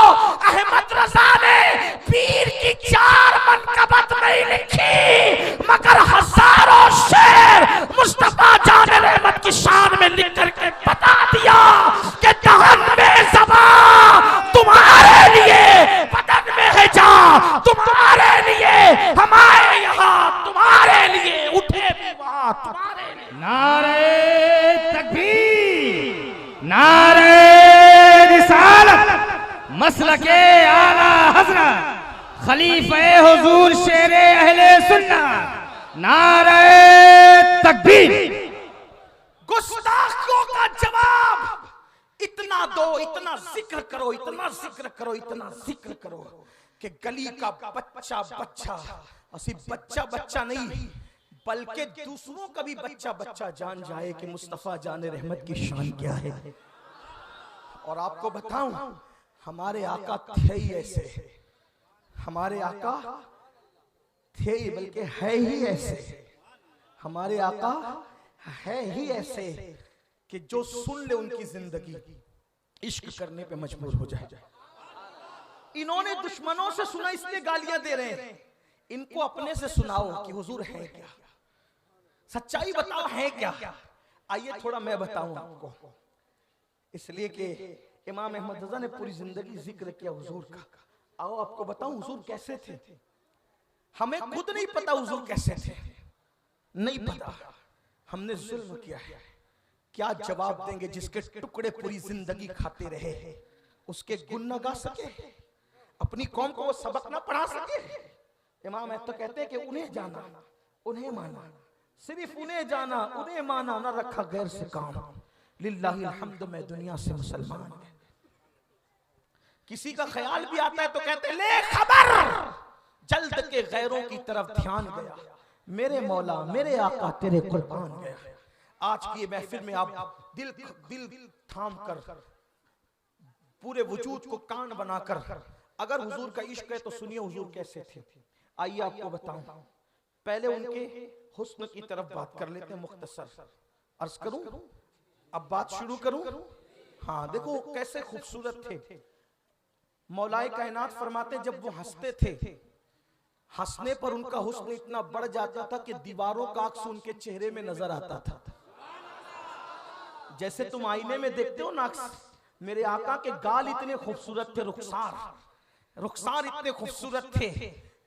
अहमद रजा ने पीर की 4 मनकबत नहीं लिखी, मगर हजारों शेर मुस्तफा जान रहमत की शान में लिख करके बता दिया कि दहन में ज़बान तुम्हारे लिए, बदन में है जान तुम्हारे लिए, हमारे यहाँ तुम्हारे लिए, उठे भी वहाँ तुम्हारे लिए। नारे तकबीर, नारे रिसालत, मसलके आला हज़रत, खलीफे हुजूर शेरे अहले सुन्नत, नारे तकबीर। गुस्ताखों का जवाब इतना दो, इतना जिक्र करो, इतना जिक्र करो, इतना जिक्र करो कि गली का बच्चा बच्चा, सिर्फ बच्चा बच्चा नहीं बल्कि दूसरों का भी बच्चा बच्चा जान जाए कि मुस्तफा जान रहमत की शान क्या है। और आपको बताऊं, हमारे आका थे ही ऐसे, हमारे आका थे ही बल्कि है ही ऐसे, हमारे आका है ही ऐसे कि जो सुन ले उनकी जिंदगी इश्क करने पे मजबूर हो जाए। इन्होंने दुश्मनों से सुना इसलिए गालियां दे रहे हैं, इनको अपने से सुनाओ कि हुजूर है क्या, सच्चाई बताओ है क्या। आइए थोड़ा मैं बताऊं आपको, इसलिए कि इमाम अहमद रज़ा ने पूरी जिंदगी जिक्र किया हुजूर का। आओ आपको बताऊं हुजूर कैसे थे। हमें खुद नहीं पता हुजूर कैसे थे, नहीं पता। हमने जुल्म किया है, क्या जवाब देंगे जिसके टुकड़े पूरी जिंदगी खाते रहे, उसके गुण न गा सके, अपनी कौम को वो सबक ना पढ़ा सके। इमाम तो कहते हैं कि उन्हें जाना उन्हें माना, सिर्फ उन्हें जाना उन्हें माना, ना रखा गैर से काम। लिल्लाहिल हम्द, मैं दुनिया से मुसलमान। किसी का ख्याल भी आता है तो कहते ले खबर, जल्द के गैरों की तरफ ध्यान गया, मेरे मौला मेरे आका तेरे कुर्बान गया। आज की महफिल में आप दिल थाम कर, पूरे वजूद को कान बनाकर अगर हुजूर का इश्क है तो सुनिए हुजूर कैसे थे। आइए आपको बताऊं, पहले उनके हुस्न की तरफ बात कर लेते हैं। मुख्तसर अर्ज करूं, अब बात शुरू करूं। हाँ देखो कैसे खूबसूरत थे। मौलाए कायनात फरमाते जब वो हंसते थे, हंसने पर उनका हुस्न इतना बढ़ जाता था कि दीवारों का अक्स उनके चेहरे में नजर आता था। जैसे तुम आईने में देखते हो ना अक्स, मेरे आका के गाल इतने खूबसूरत थे, रुखसार इतने खूबसूरत थे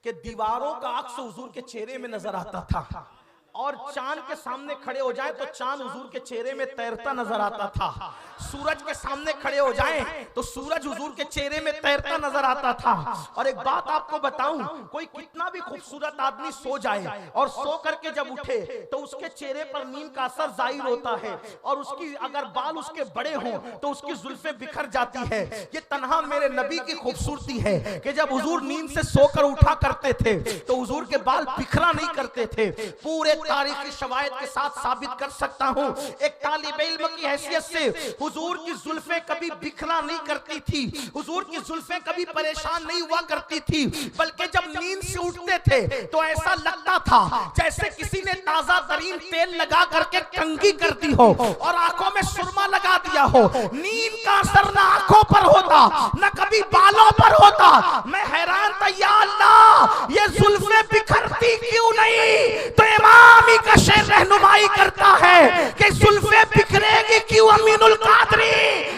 कि दीवारों का अक्स हुजूर के चेहरे में नजर आता था। और चांद के सामने खड़े हो जाए तो चांद हुजूर के चेहरे में तैरता नजर आता था। सूरज के सामने खड़े हो जाए तो सूरज हुजूर के चेहरे में तैरता नजर आता था। और एक बात आपको बताऊं, कोई कितना भी खूबसूरत आदमी सो जाए और सो करके जब उठे तो उसके चेहरे पर नींद का असर जाहिर होता है, और उसकी अगर बाल उसके बड़े हों तो उसकी जुल्फें बिखर जाती है। ये तन्हा मेरे नबी की खूबसूरती है कि जब हुजूर नींद से सोकर उठा करते थे तो हुजूर के बाल बिखरा नहीं करते थे, पूरे तारीखी शवाहिद के साथ साबित कर सकता हूं। एक तालिबे इल्म की हैसियत से हुजूर की जुल्फें कभी बिखरा नहीं करती थी, हुजूर की जुल्फें कभी परेशान नहीं हुआ करती थी, बल्कि जब नींद से उठते थे तो ऐसा लगता था जैसे किसी ने ताजा तरीन तेल लगा करके कंघी कर दी हो और आंखों में सुरमा लगा दिया हो। नींद का असर ना आंखों पर होता ना कभी बालों पर होता। मैं हैरान था, या अल्लाह ये जुल्फें बिखरती क्यों नहीं? तो इमाम ही का शेर रहनुमाई करता है कि जुल्फें बिखरेगी क्यों अमीनुल कादरी?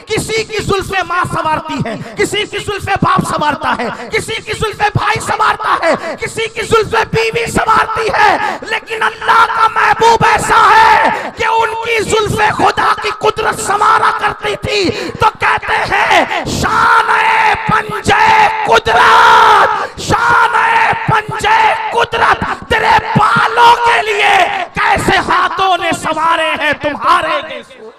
किसी की जुल्फें मां संवारती है, किसी की जुल्फें बाप संवारता है, किसी की जुल्फें भाई संवारता है, किसी की जुल्फें बीवी संवारती है, लेकिन अल्लाह का महबूब ऐसा है कि उनकी जुल्फें खुदा की कुदरत संवारा करती थी। तो कहते हैं शान-ए पंजे कुदरत, शान-ए पंजे कुदरत, तेरे बालों के लिए कैसे हाथों ने संवारे हैं तुम्हारे गेसू।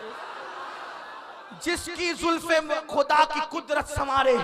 जिसकी जुल्फे खुदा की कुदरत संवारे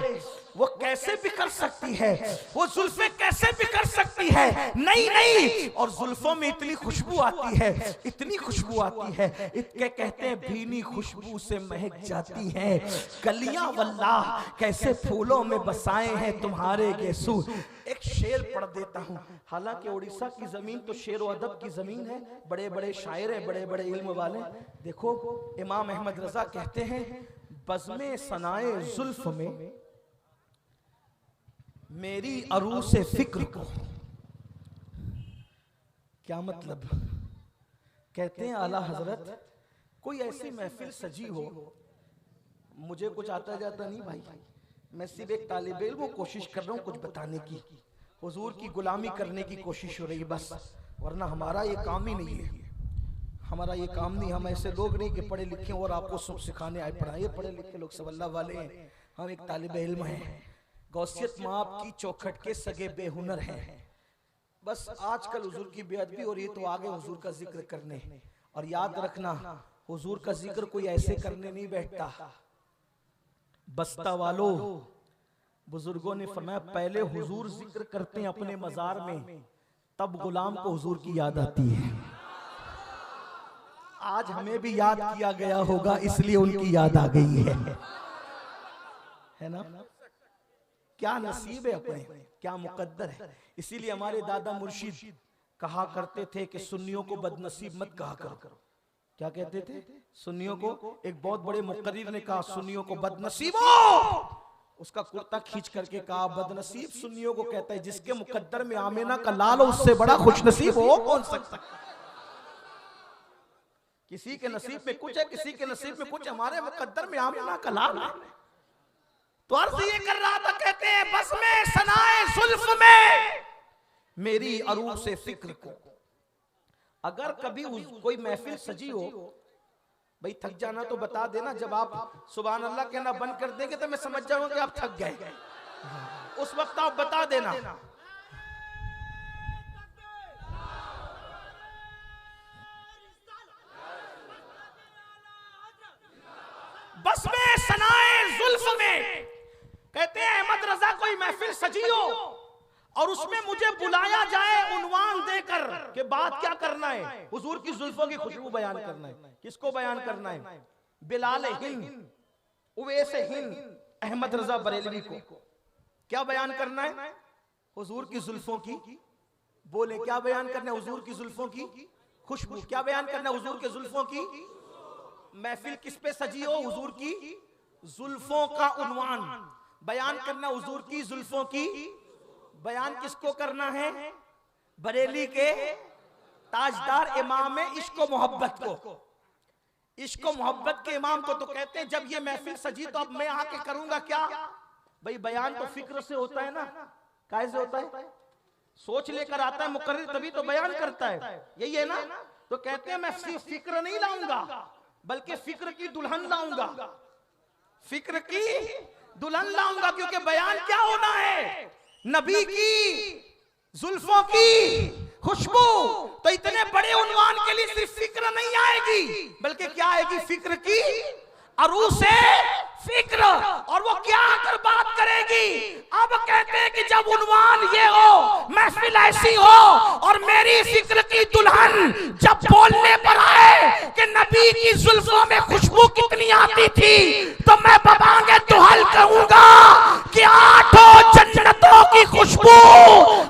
वो कैसे बिखर सकती है? वो जुल्फे कैसे बिखर सकती है? नहीं नहीं। और जुल्फों में इतनी खुशबू आती है, इतनी खुशबू आती है, इतने कहते हैं भीनी खुशबू से महक जाती हैं कलियां वल्लाह, कैसे फूलों में बसाए हैं तुम्हारे गेसू। एक शेर पढ़ देता हूं। हालांकि उड़ीसा की जमीन तो शेर व अदब की जमीन है, बड़े बड़े शायर हैं, बड़े बड़े इल्म वाले। देखो इमाम अहमद रजा कहते हैं, बज़्मे सनाए जुल्फ में मेरी अरू से फिक्र को। क्या मतलब? कहते हैं आला हजरत कोई ऐसी महफिल सजी हो, मुझे कुछ आता जाता नहीं भाई, मैं सिर्फ एक तालिबे इल्म कोशिश कर रहा हूं कुछ बताने की, हुजूर की गुलामी करने की कोशिश हो रही है बस, वरना हमारा ये काम ही नहीं है, हमारा ये काम नहीं। हम ऐसे लोग नहीं कि पढ़े लिखे और आपको सब सिखाने आए, पढ़ाए पढ़े लिखे लोग सब अल्लाह वाले हैं। हम एक तालिबे इल्म हैं, गौसियत माप की चौखट के सगे बेहुनर हैं। बस आजकल हुजूर की बेअदबी और ये तो आगे हुजूर का जिक्र करने। और याद रखना हुजूर का जिक्र कोई ऐसे करने नहीं बैठता। बस्ता वालों, बुजुर्गों ने फरमाया पहले हुजूर जिक्र करते हैं अपने मजार में, तब गुलाम को हुजूर की याद आती है। आज हमें भी याद किया गया होगा इसलिए उनकी याद आ गई है ना? क्या नसीब है अपने, क्या मुकद्दर है। इसीलिए हमारे दादा मुर्शिद कहा करते थे कि सुन्नियों को बदनसीब मत कहा करो। क्या कहते थे? सुन्नियों को, एक बहुत बड़े मुकर्रिर ने कहा सुन्नियों को बदनसीब हो, उसका कुर्ता खींच करके कहा बदनसीब सुन्नियों को कहता है जिसके मुकद्दर में आमिना का लाल हो, उससे बड़ा खुशनसीब हो कौन सकता। किसी के नसीब में कुछ है, किसी के नसीब में कुछ, हमारे मुकद्दर में आमिना का लाल है। तो अर्ज ये कर रहा था, कहते हैं बस में सनाए जुल्फ में मेरी अरूह से फिक्र को। अगर कभी कोई महफिल सजी हो, भाई थक जाना तो बता देना, जब आप सुभान अल्लाह कहना बंद कर देंगे तो मैं समझ जाऊंगा कि आप थक गए, उस वक्त आप बता देना। बस में सनाए जुल्फ में, कहते हैं अहमद रजा कोई महफिल सजी हो और उसमें मुझे बुलाया जाए उन्वान देकर कि बात क्या करना है, हुजूर की जुल्फों की खुशबू बयान करना है। किसको बयान करना है? बिलाल हिंद, उवैस हिंद, अहमद रजा बरेलवी को। क्या बयान करना है? हुजूर की जुल्फों की, बोले क्या बयान करना है? हुजूर की जुल्फों की खुशबू। क्या बयान करना है? हुजूर के जुल्फों की। महफिल किस पे सजी हो? हुजूर की जुल्फों का उन्वान बयान करना, हुजूर की जुल्फों की। बयान किसको करना है? बरेली के ताजदार इमाम इश्क व मोहब्बत को, इश्क व मोहब्बत के इमाम को। तो कहते हैं जब ये महफिल सजी तो अब मैं आके करूंगा क्या? भाई बयान तो फिक्र से होता है ना, कैसे होता है? सोच लेकर आता है मुकर्रिर, तभी तो बयान करता है, यही है ना? तो कहते हैं मैं सिर्फ फिक्र नहीं लाऊंगा बल्कि फिक्र की दुल्हन लाऊंगा, फिक्र की दुल्हन लाऊंगा, क्योंकि बयान क्या होना है? नबी की जुल्फों की खुशबू। तो इतने बड़े उन्वान के लिए सिर्फ फिक्र नहीं आएगी बल्कि क्या आएगी? फिक्र की अरू से फिक्र, और वो क्या आकर बात करेगी। अब कहते हैं कि जब उन्वान ये हो, महफिल ऐसी हो, और मेरी फिक्र की दुल्हन जब बोलने पर आए कि नबी की जुल्फों में खुशबू कितनी आती थी, तो मैं बबांगे दुहल कहूंगा कि आठों जन्नतों की खुशबू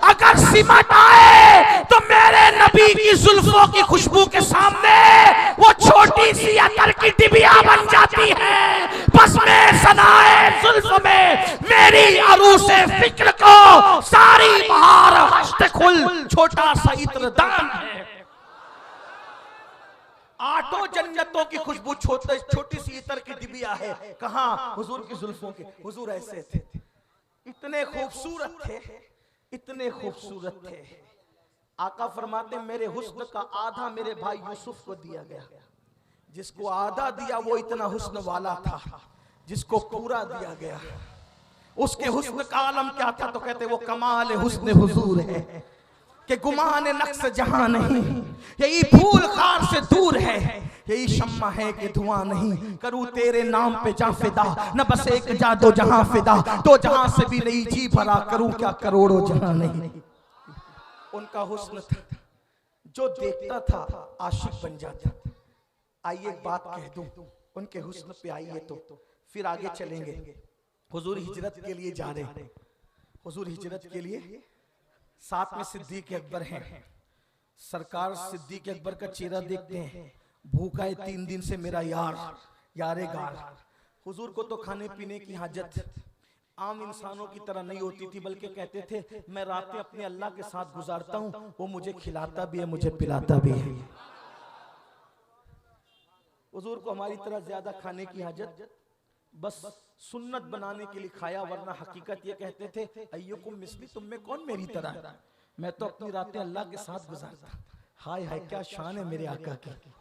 अगर सिमट आए तो मेरे नबी की जुल्फों की खुशबू के सामने वो छोटी सी अतर की डिबिया बन जाती है। बस में सनाए जुल्फ में मेरी अरूसे फिक्र को सारी बहार हश्त खुल छोटा सा इत्रदान है। आठों जन्नतों की खुशबू छोटी सी इतर की डिबिया है। कहां? हुजूर की जुल्फों के। हुजूर ऐसे थे, इतने खूबसूरत थे, इतने खूबसूरत थे। आका फरमाते मेरे हुस्न का आधा मेरे भाई यूसुफ को दिया गया। जिसको आधा दिया वो इतना हुस्न वाला था, जिसको पूरा दिया गया उसके हुस्न का आलम क्या था? तो कहते वो कमाल हुस्न हुजूर है कि गुमान नक्श जहां नहीं, यही फूल खार से दूर है, यही शम्मा है कि धुआं नहीं। करूं तेरे नाम पे जा फिदा, न बस एक जा दो जहां फिदा, दो जहां से भी नहीं जी भरा, करूं क्या करोड़ों जहां नहीं। उनका हुस्न था, जो देखता था आशिक बन जाता। आइए एक बात कह दूं, उनके हुस्न पे आइए तो फिर आगे चलेंगे। हुजूर हिजरत के लिए जा रहे हैं, हुजूर हिजरत के लिए, साथ में सिद्दीक अकबर हैं। सरकार सिद्दीक अकबर का चेहरा देखते हैं, भूखा है 3 दिन से मेरा यारे गार। हुजूर को तो खाने पीने की हाजत आम इंसानों की तरह नहीं होती थी, बल्कि कहते थे मैं रातें अपने अल्लाह के साथ गुजारता हूं, वो मुझे खिलाता भी है, मुझे पिलाता भी है। हुजूर को हमारी तरह ज्यादा खाने की हाजत बस सुन्नत बनाने के लिए खाया, वरना हकीकत ये कहते थे अय्युकुम मिस्ली, तुम में कौन मेरी तरह, मैं तो अपनी रातें अल्लाह के साथ गुजारता। हाय हाय क्या शान है मेरे आका की।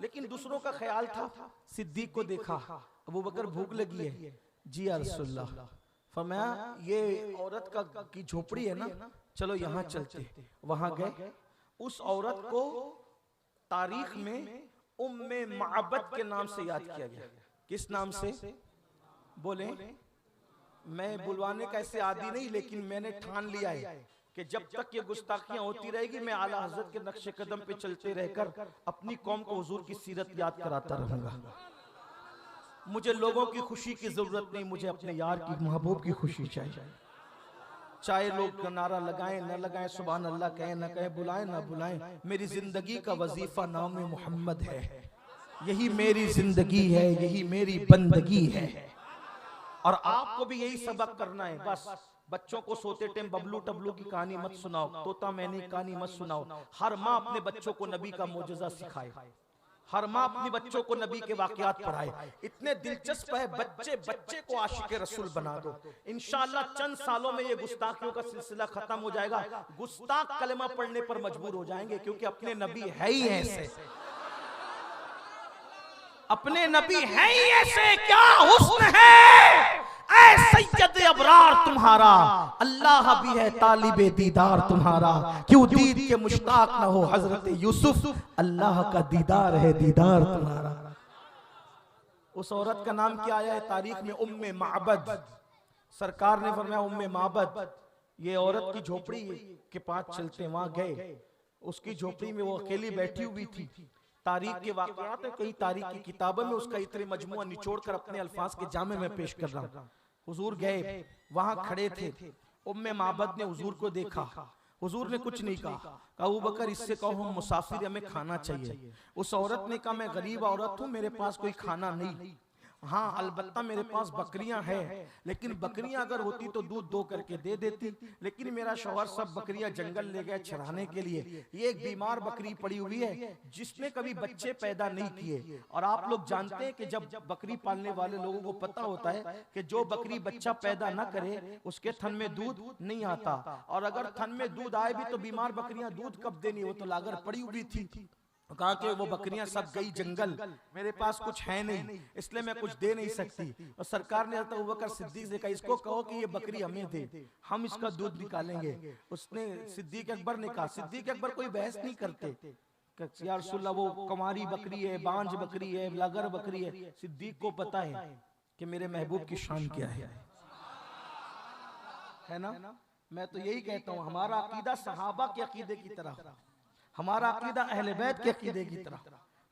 लेकिन दूसरों का ख्याल था। सिद्दीक को देखा, अबू बकर भूख लगी है जी या रसूलल्लाह, फरमाया ये औरत का की झोपड़ी है ना, चलो यहाँ चलते। वहां गए। उस औरत को तारीख में उम्मे माबद के नाम से याद किया गया। किस नाम से? बोले। मैं बुलवाने का ऐसे आदी नहीं, लेकिन मैंने ठान लिया है कि जब तक ये गुस्ताखियां होती रहेगी मैं आला हजरत के नक्शे कदम पे चलते रहकर अपनी कौम को हुजूर की सीरत याद कराता रहूंगा। मुझे लोगों की खुशी की जरूरत नहीं, मुझे अपने यार की, महबूब की खुशी चाहिए। चाहे लोग नारा लगाएं न लगाएं, सुभान अल्लाह कहें न कहें, बुलाएं न बुलाएं, मेरी जिंदगी का वजीफा नाम मोहम्मद है। यही मेरी जिंदगी है, यही मेरी बंदगी है। और आपको भी यही सबक करना है। बस बच्चों को सोते टाइम बबलू टबलू की कहानी मत सुनाओ, तोता मैंने कहानी मत सुनाओ। हर माँ अपने बच्चों को नबी का मोजज़ा सिखाए, हर माँ अपने बच्चों को नबी के वाकयात पढ़ाए। इतने दिलचस्प है, बच्चे बच्चे को आशिक रसूल बना दो। इंशाअल्लाह चंद सालों में ये गुस्ताखियों का सिलसिला खत्म हो जाएगा। गुस्ताख कलमा पढ़ने पर मजबूर हो जाएंगे, क्योंकि अपने नबी है ही ऐसे, अपने नबी है ही ऐसे। क्या हुस्न है ऐ सैयद अबरार तुम्हारा, अल्लाह भी है तालिबे दीदार तुम्हारा। क्यों दीद के मुश्ताक न हो हजरत यूसुफ, अल्लाह का दीदार है दीदार तुम्हारा। उस औरत का नाम क्या आया है तारीख में? उम्मे माबद। सरकार ने फरमाया उम्मे माबद। ये औरत की झोपड़ी के पास चलते, वहां गए। उसकी झोपड़ी में वो अकेली बैठी हुई थी। तारीख के वाकयात है, कई तारीख की किताबों में उसका इतने मजमुआ निचोड़ कर अपने अल्फाज के जामे में पेश कर रहा हूं। हुजूर गए, वहां खड़े थे। उम्मे माबद ने हुजूर को देखा, हुजूर ने कुछ नहीं कहा। अबू बकर इससे कहो हम मुसाफिर, हमें खाना चाहिए। उस औरत ने कहा मैं गरीब औरत हूं, मेरे पास कोई खाना नहीं। हाँ अलबत्ता मेरे पास बकरियां हैं, लेकिन बकरियां अगर होती तो दूध दो करके दे देती, लेकिन मेरा शौहर सब बकरियां जंगल ले गए चराने के लिए। ये एक बीमार बकरी पड़ी हुई है जिसने कभी बच्चे पैदा नहीं किए। और आप लोग जानते हैं कि जब बकरी पालने वाले लोगों को पता होता है कि जो बकरी बच्चा पैदा ना करे उसके थन में दूध नहीं आता, और अगर थन में दूध आए भी तो बीमार बकरियां दूध कब देनी, वो तो लागर पड़ी हुई थी। कहा कि वो बकरियां सब गई जंगल, मेरे पास कुछ है नहीं, इसलिए मैं कुछ दे नहीं सकती। और सरकार ने अबू बकर सिद्दीक से कहा इसको कहो कि ये बकरी हमें दे, हम इसका दूध निकालेंगे। उसने सिद्दीक अकबर ने कहा, सिद्दीक अकबर कोई बहस नहीं करते, या रसूलल्लाह वो कुंवारी बकरी है, बांझ बकरी है, लागर बकरी है। सिद्दीक को पता है कि मेरे महबूब की शान क्या है ना। मैं तो यही कहता हूँ, हमारा अकीदा सहाबा के अकीदे की तरह, हमारा अकीदा अहले बैत के अकीदे की तरह,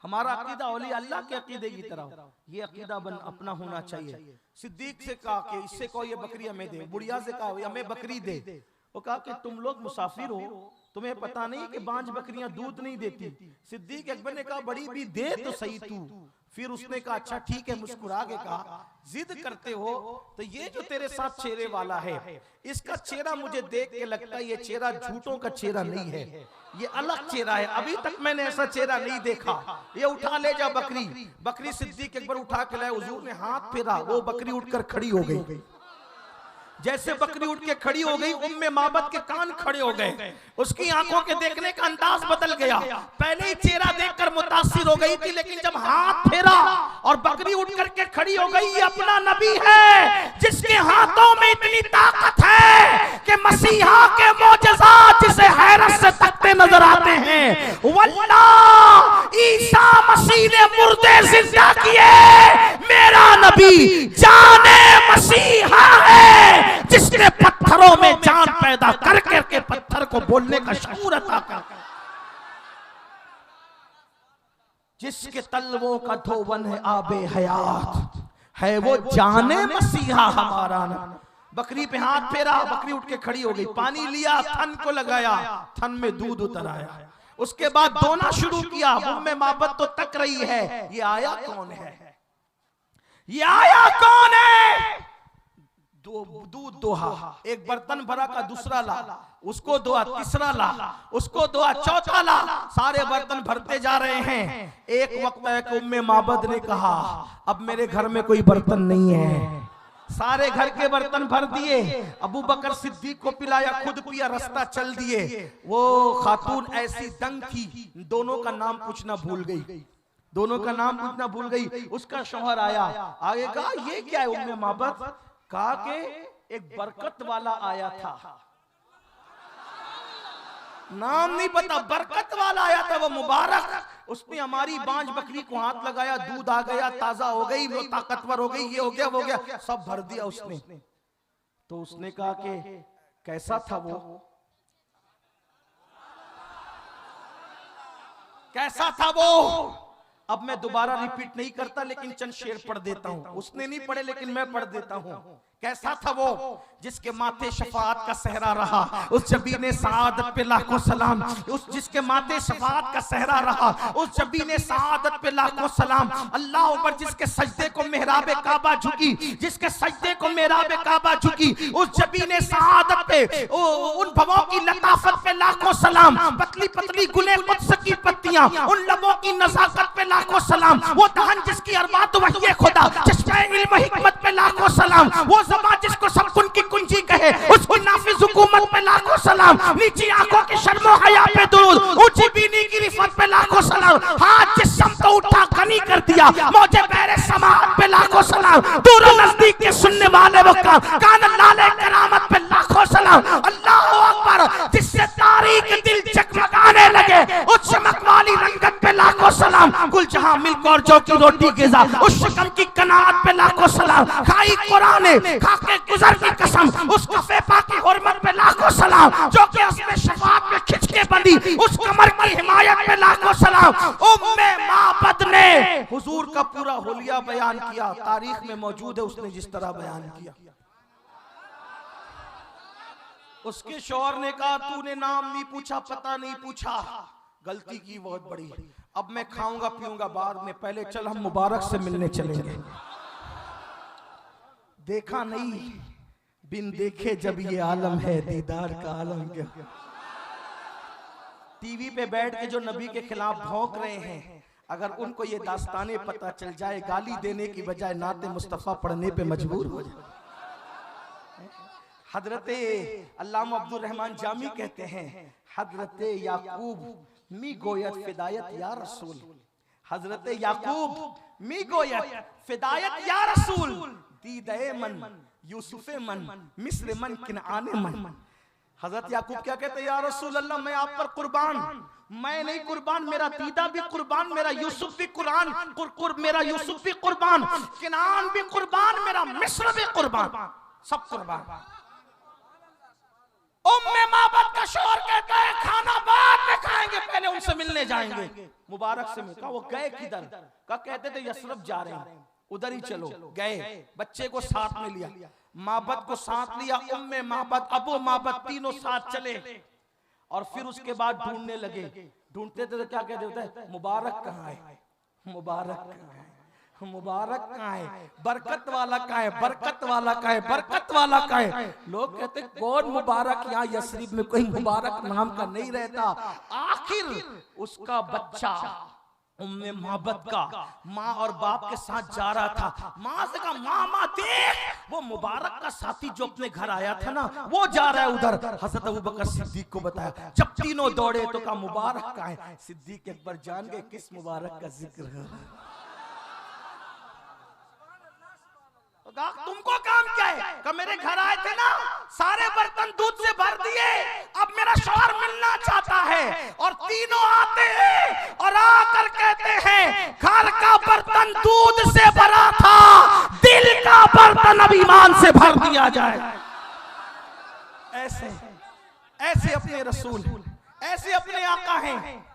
हमारा अकीदा औलिया अल्लाह के अकीदे की तरह, ये अकीदा अपना होना चाहिए। सिद्दीक से कहा कि इससे कहो ये बकरी हमें दे, बुढ़िया से कहा हमें बकरी दे। वो कहा कि तुम लोग मुसाफिर हो, तुम्हें पता नहीं कि बांझ बकरियां दूध नहीं देती। सिद्दीक अकबर ने कहा बड़ी भी दे तो सही तू। फिर उसने कहा अच्छा ठीक है, मुस्कुरा के कहा जिद करते हो तो ये जो तेरे साथ चेहरे वाला है, इसका चेहरा मुझे देख के लगता है ये चेहरा झूठों का चेहरा नहीं है, ये अलग चेहरा है, अभी तक मैंने ऐसा चेहरा नहीं देखा। ये उठा ले जा बकरी। बकरी सिद्दीक अकबर उठा के लाए, हुजूर ने हाथ फेरा, वो बकरी उठकर खड़ी हो गई। जैसे बकरी उठ के खड़ी हो गई, उम्मे माबद के कान खड़े हो गए, उसकी आंखों के देखने का अंदाज बदल गया। पहले ही चेहरा देखकर मुतासिर हो गई थी, लेकिन जब हाथ फेरा और बकरी उठ करके खड़ी हो गई, ये अपना नबी है जिसके हाथों में इतनी ताकत है कि मसीहा के मोजज़ात जिसे हैरत से तकते नजर आते हैं। वल्लाह ईसा मसीह ने मुर्दे जिंदा किए, मेरा नबी जाने मसीहा है जिसने पत्थरों में जान पैदा कर करके पत्थर को बोलने का शऊर अता कर, जिसके तलवों का धोवन है आबे हयात है, वो जाने मसीहा हमारा नाम। बकरी पे हाथ फेरा, बकरी उठ के खड़ी हो गई, पानी लिया, थन को लगाया, थन में दूध उतर आया। उसके बाद दोना शुरू किया, उम्मे माबद तो तक रही है, ये आया कौन है, ये आया कौन है। दूध दोहा, एक बर्तन भरा का दूसरा ला, उसको दोहा, तीसरा ला, उसको दोहा, चौथा ला, सारे बर्तन भरते जा रहे हैं। एक वक्त है कि उम्मे माबद ने कहा अब मेरे घर में कोई बर्तन नहीं है, सारे घर के बर्तन भर दिए। अबू बकर सिद्दीक को पिलाया, खुद पिया, रास्ता चल दिए। वो खातून ऐसी दंग थी, दोनों का नाम पूछना भूल गई, दोनों का नाम पूछना भूल गई। उसका शौहर आया, आगे कहा ये क्या है उम्मे माबद, कहा कि एक बरकत वाला आया था, नाम नहीं पता, बरकत वाला आया था, वो मुबारक, उसने हमारी बांझ बकरी को हाथ लगाया, दूध आ गया, ताजा हो गई, वो ताकतवर हो गई, ये हो गया, वो गया, सब भर दिया उसने। तो उसने कहा कि कैसा था वो, कैसा था वो। अब मैं दोबारा रिपीट नहीं करता, लेकिन चंद शेर पढ़ देता हूं, उसने नहीं पढ़े लेकिन मैं पढ़ देता हूं। कैसा था वो जिसके माथे शफाअत का सहरा रहा, उस जबीने सआदत पे लाखों सलाम, उस जिसके माथे शफाअत का सहरा रहा, उस जबीने सआदत पे लाखों सलाम। अल्लाह अकबर, जिसके सजदे को मेहराब काबा झुकी, जिसके सजदे को मेहराब काबा झुकी, उस जबीने सआदत पे, उन भवों की लताफत पे लाखों सलाम। पतली पतली गुले कुद्स की पत्तियां, उन लबों की नजाकत पे लाखों सलाम। वो दहन जिसकी अरबात वही खुदा, चश्मे इल्म हिकमत पे लाखों सलाम। वो ज़बान जिसको सब कुन की कुंजी कहे, उसकी नाफिज हुकूमत पे लाखों सलाम। नीची आंखों की शर्मो हया पे दुरूद, ऊंची बीनी की रिफत पे लाखों सलाम। हाथ जिस्म को उठा गनी कर दिया, मौजे बहरे समाअत पे लाखों सलाम। दूर नजदीक के सुनने वाले वो कान लाले करामत पे लाखों सलाम। अल्लाहु अकबर, जिससे तारीख दिल जगमगाने लगे, उस चमक वाली रंगत पे लाखों सलाम। कुल जहां मिल्क और जौ की रोटी गिज़ा, उस शिकम की कनात पे लाखों सलाम। खाई कुरान खाके गुजर की कसम, उस कफे पाकी हुर्मत पे लाखों सलाम। जो कि उसमें शफाअत में खिंच के बंदी, उस कमर की हिमायत पे लाखों सलाम। उम्मे माबद ने हुजूर का पूरा हुलिया बयान किया, तारीख में मौजूद है उसने जिस तरह बयान किया। उसके शौहर ने कहा तूने नाम नहीं पूछा, पता नहीं पूछा, गलती की बहुत बड़ी। अब मैं खाऊंगा पीऊंगा बाद में, पहले चल हम मुबारक से मिलने चलेंगे। देखा नहीं बिन देखे जब ये आलम है, दीदार का आलम क्या। टीवी पे बैठ के जो नबी के खिलाफ भौंक रहे हैं, अगर उनको ये दास्तानें पता चल जाए, गाली देने की बजाय नाते मुस्तफा पढ़ने पे मजबूर हो जाए। हजरते अल्लामा अब्दुल रहमान जामी कहते हैं, हजरते याकूब मी गोयत फिदायत या रसूल, हजरते याकूब मी गोयत फिदायत या रसूल, दीदे मन यूसुफे मन मिस्र मन किनाने मन। हजरत याकूब क्या कहते हैं, या रसूल अल्लाह मैं आप पर कुर्बान, मैं नहीं कुर्बान, मेरा दीदा भी कुर्बान, मेरा यूसुफ भी मेरा यूसुफ भी कुर्बान, किनान भी कुर्बान, मेरा मिस्र भी कुर्बान, सब कुर्बान। उम्मे माबद का शोर कहता है खाना बाद में खाएंगे, पहले उनसे मिलने जाएंगे। मुबारक से मिलता, वो गए किधर का, कहते थे यसरब जा रहे हैं, उधर ही चलो। गए, बच्चे को साथ में लिया, माबद को साथ लिया, उम्मे माबद अबू माबद तीनों साथ चले और फिर उसके बाद ढूंढने लगे। ढूंढते थे तो क्या कहते होते, मुबारक कहाँ है, मुबारक कहाँ है, मुबारक कहाँ है, बरकत वाला कहाँ है, बरकत वाला कहाँ है, बरकत वाला कहाँ है। लोग कहते कौन मुबारक, यहाँ यसरिब में कोई मुबारक नाम का नहीं रहता। आखिर उसका बच्चा उम्मे माबद का माँ और बाप के साथ जा रहा था। माँ से कहा माँ देख, वो मुबारक का साथी जो अपने घर आया था ना, वो जा रहा है उधर। हज़रत अबू बकर सिद्दीक को बताया, जब तीनों दौड़े तो कहा मुबारक का है। सिद्दीक अकबर जान गए किस मुबारक का जिक्र है। तुमको काम क्या है, कि मेरे घर आए थे ना, सारे बर्तन दूध से भर दिए, अब मेरा शौहर मिलना चाहता है। और तीनों आते हैं और आकर कहते हैं घर का बर्तन दूध से भरा था, दिल का बर्तन अब ईमान से भर दिया जाए। ऐसे ऐसे अपने रसूल, ऐसे अपने आका हैं।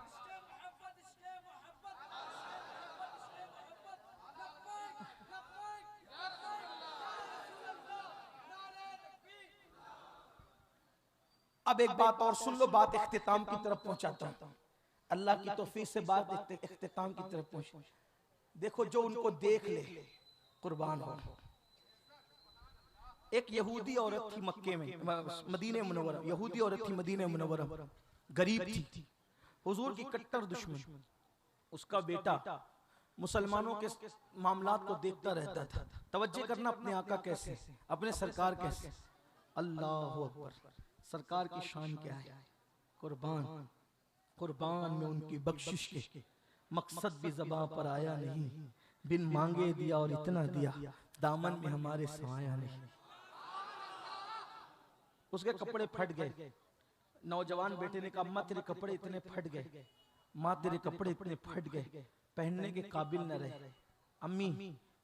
अब एक बात और सुन लो, बात इख्तिताम की तरफ पहुंचाता हूं। अल्लाह की तौफीक से बात इख्तिताम की तरफ पहुंच। देखो जो उनको देख ले कुर्बान हो। एक यहूदी औरत थी मक्के में, मदीने मुनव्वरा, यहूदी औरत थी मदीने मुनव्वरा, गरीब थी, हुजूर की कट्टर दुश्मन। उसका बेटा मुसलमानों के मामलात को देखता रहता था। तवज्जो करना, अपने आका कैसे, अपने सरकार कैसे। अल्लाह अकबर, सरकार की शान क्या है, कुर्बान। कुर्बान में उनकी बख्शिश के मकसद भी ज़बां पर आया नहीं, बिन मांगे दिया और इतना दिया, दामन में हमारे समाया नहीं। उसके कपड़े फट गए। नौजवान बेटे ने कहा अम्मा तेरे कपड़े इतने फट गए, माँ तेरे कपड़े इतने फट गए, पहनने के काबिल न रहे। अम्मी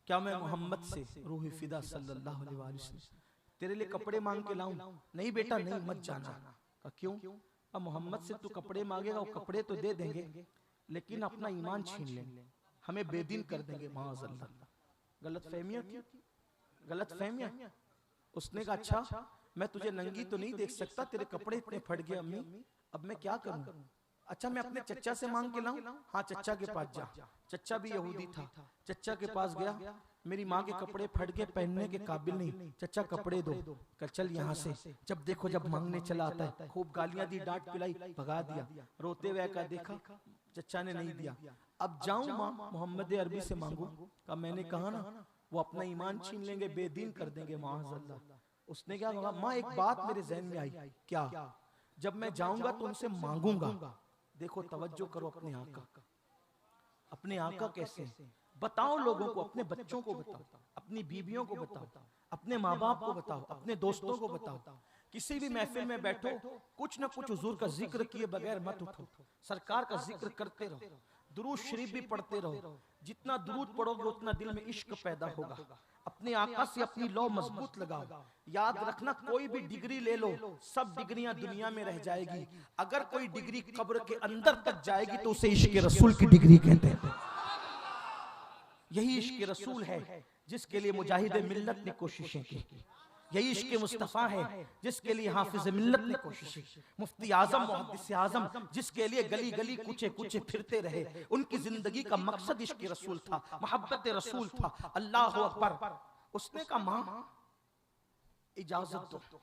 क्या मैं मोहम्मद से रूह फिदा सल्लल्लाहु अलैहि वसल्लम तेरे लिए कपड़े मांग के लाऊं? नहीं बेटा नहीं, मत जाना। कहा क्यों? अब मोहम्मद से तू कपड़े मांगेगा, वो कपड़े तो दे देंगे लेकिन अपना ईमान छीन लेंगे, हमें बेदीन कर देंगे। माअज़ल्लाह, गलत फहमियां की, गलत फहमियां। उसने कहा अच्छा मैं तुझे नंगी तो नहीं देख सकता, तेरे कपड़े इतने फट गए अम्मी, अब मैं क्या करूं? अच्छा मैं अपने चच्चा से मांग के लाऊं? हाँ चच्चा के पास जा। चच्चा भी यहूदी था, चच्चा के पास गया, मेरी माँ के कपड़े फट गए, पहनने के काबिल नहीं, चच्चा कपड़े दो। कल चल यहाँ से। जब देखो जब मांगने चला आता है, खूब गालियां दी, डांट पिलाई, भगा दिया। रोते हुए का देखा चच्चा ने नहीं दिया। अब जाऊं माँ मोहम्मद अरबी से मांगू? का मैंने कहा ना वो अपना ईमान छीन लेंगे, बेदीन कर देंगे। माअज़ल्लाह। उसने क्या कहा? माँ एक बात मेरे ज़हन में आई। क्या? जब मैं जाऊंगा तो उनसे मांगूंगा। देखो तवज्जो करो, अपने आका, अपने आका कैसे बताओ लोगों को, अपने बच्चों को बताओ, अपनी बीवियों को बताओ, अपने माँ बाप को बताओ, अपने दोस्तों को बताओ। किसी भी महफिल में बैठो, कुछ ना कुछ हुजूर का जिक्र किए बगैर मत उठो, सरकार का जिक्र करते रहो, दुरूद शरीफ भी पढ़ते रहो। जितना दुरूद पढ़ोगे उतना दिल में इश्क पैदा होगा। अपने आका से अपनी लौ मजबूत लगाओ। याद रखना कोई भी डिग्री ले लो, सब डिग्रियां दुनिया में रह जाएगी, अगर कोई डिग्री कब्र के अंदर तक जाएगी तो उसे इश्क रसूल की डिग्री कहते हैं। यही इश्क रसूल है जिसके लिए मुजाहिद मिल्लत ने कोशिशें की। यही इश्क मुस्तफ़ा है जिसके लिए हाफिज मिल्लत ने कोशिशें की। मुफ्ती आजम, मुहद्दिस आजम जिसके लिए गली गली कुचे कुचे फिरते रहे। उनकी जिंदगी का मकसद इश्क रसूल था, मोहब्बत रसूल था। अल्लाह अकबर। उसने कहा माँ इजाजत दो,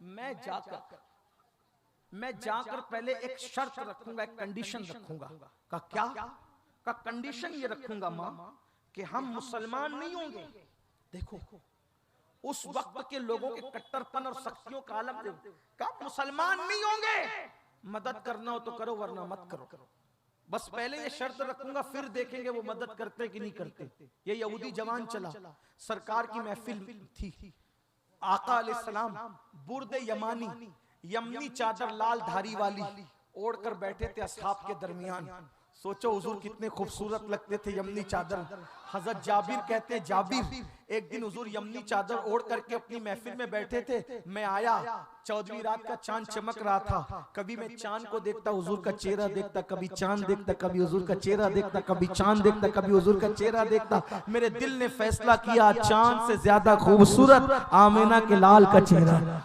मैं जाकर पहले एक शर्त रखूंगा, एक कंडीशन रखूंगा। का क्या? का कंडीशन ये रखूंगा माँ कि हम मुसलमान नहीं होंगे। देखो उस वक्त के लोगों के कट्टरपन और सख्तियों का आलम देखो। कब मुसलमान नहीं होंगे, मदद करना हो तो करो वरना मत करो। बस पहले ये शर्त रखूंगा, फिर देखेंगे वो मदद करते कि नहीं करते। ये यहूदी जवान चला, सरकार की महफिल थी, आका अलैहिस्सलाम बुर्दे यमानी यमनी चादर लाल धारी वाली ओढ़ कर बैठे थे असहाब के दरमियान। सोचो हुजूर कितने खूबसूरत लगते थे यमनी चादर। हजरत जाबिर कहते हैं, जाबिर एक दिन हुजूर यमनी चादर ओढ़ करके अपनी महफिल में बैठे थे। मैं आया, 14वीं रात का चांद चमक रहा था। कभी मैं चांद को देखता, हुजूर का चेहरा देखता, कभी चांद देखता, कभी हुजूर का चेहरा देखता, कभी चांद देखता, कभी हुजूर का चेहरा देखता। मेरे दिल ने फैसला किया, चांद से ज्यादा खूबसूरत आमिना के लाल का चेहरा।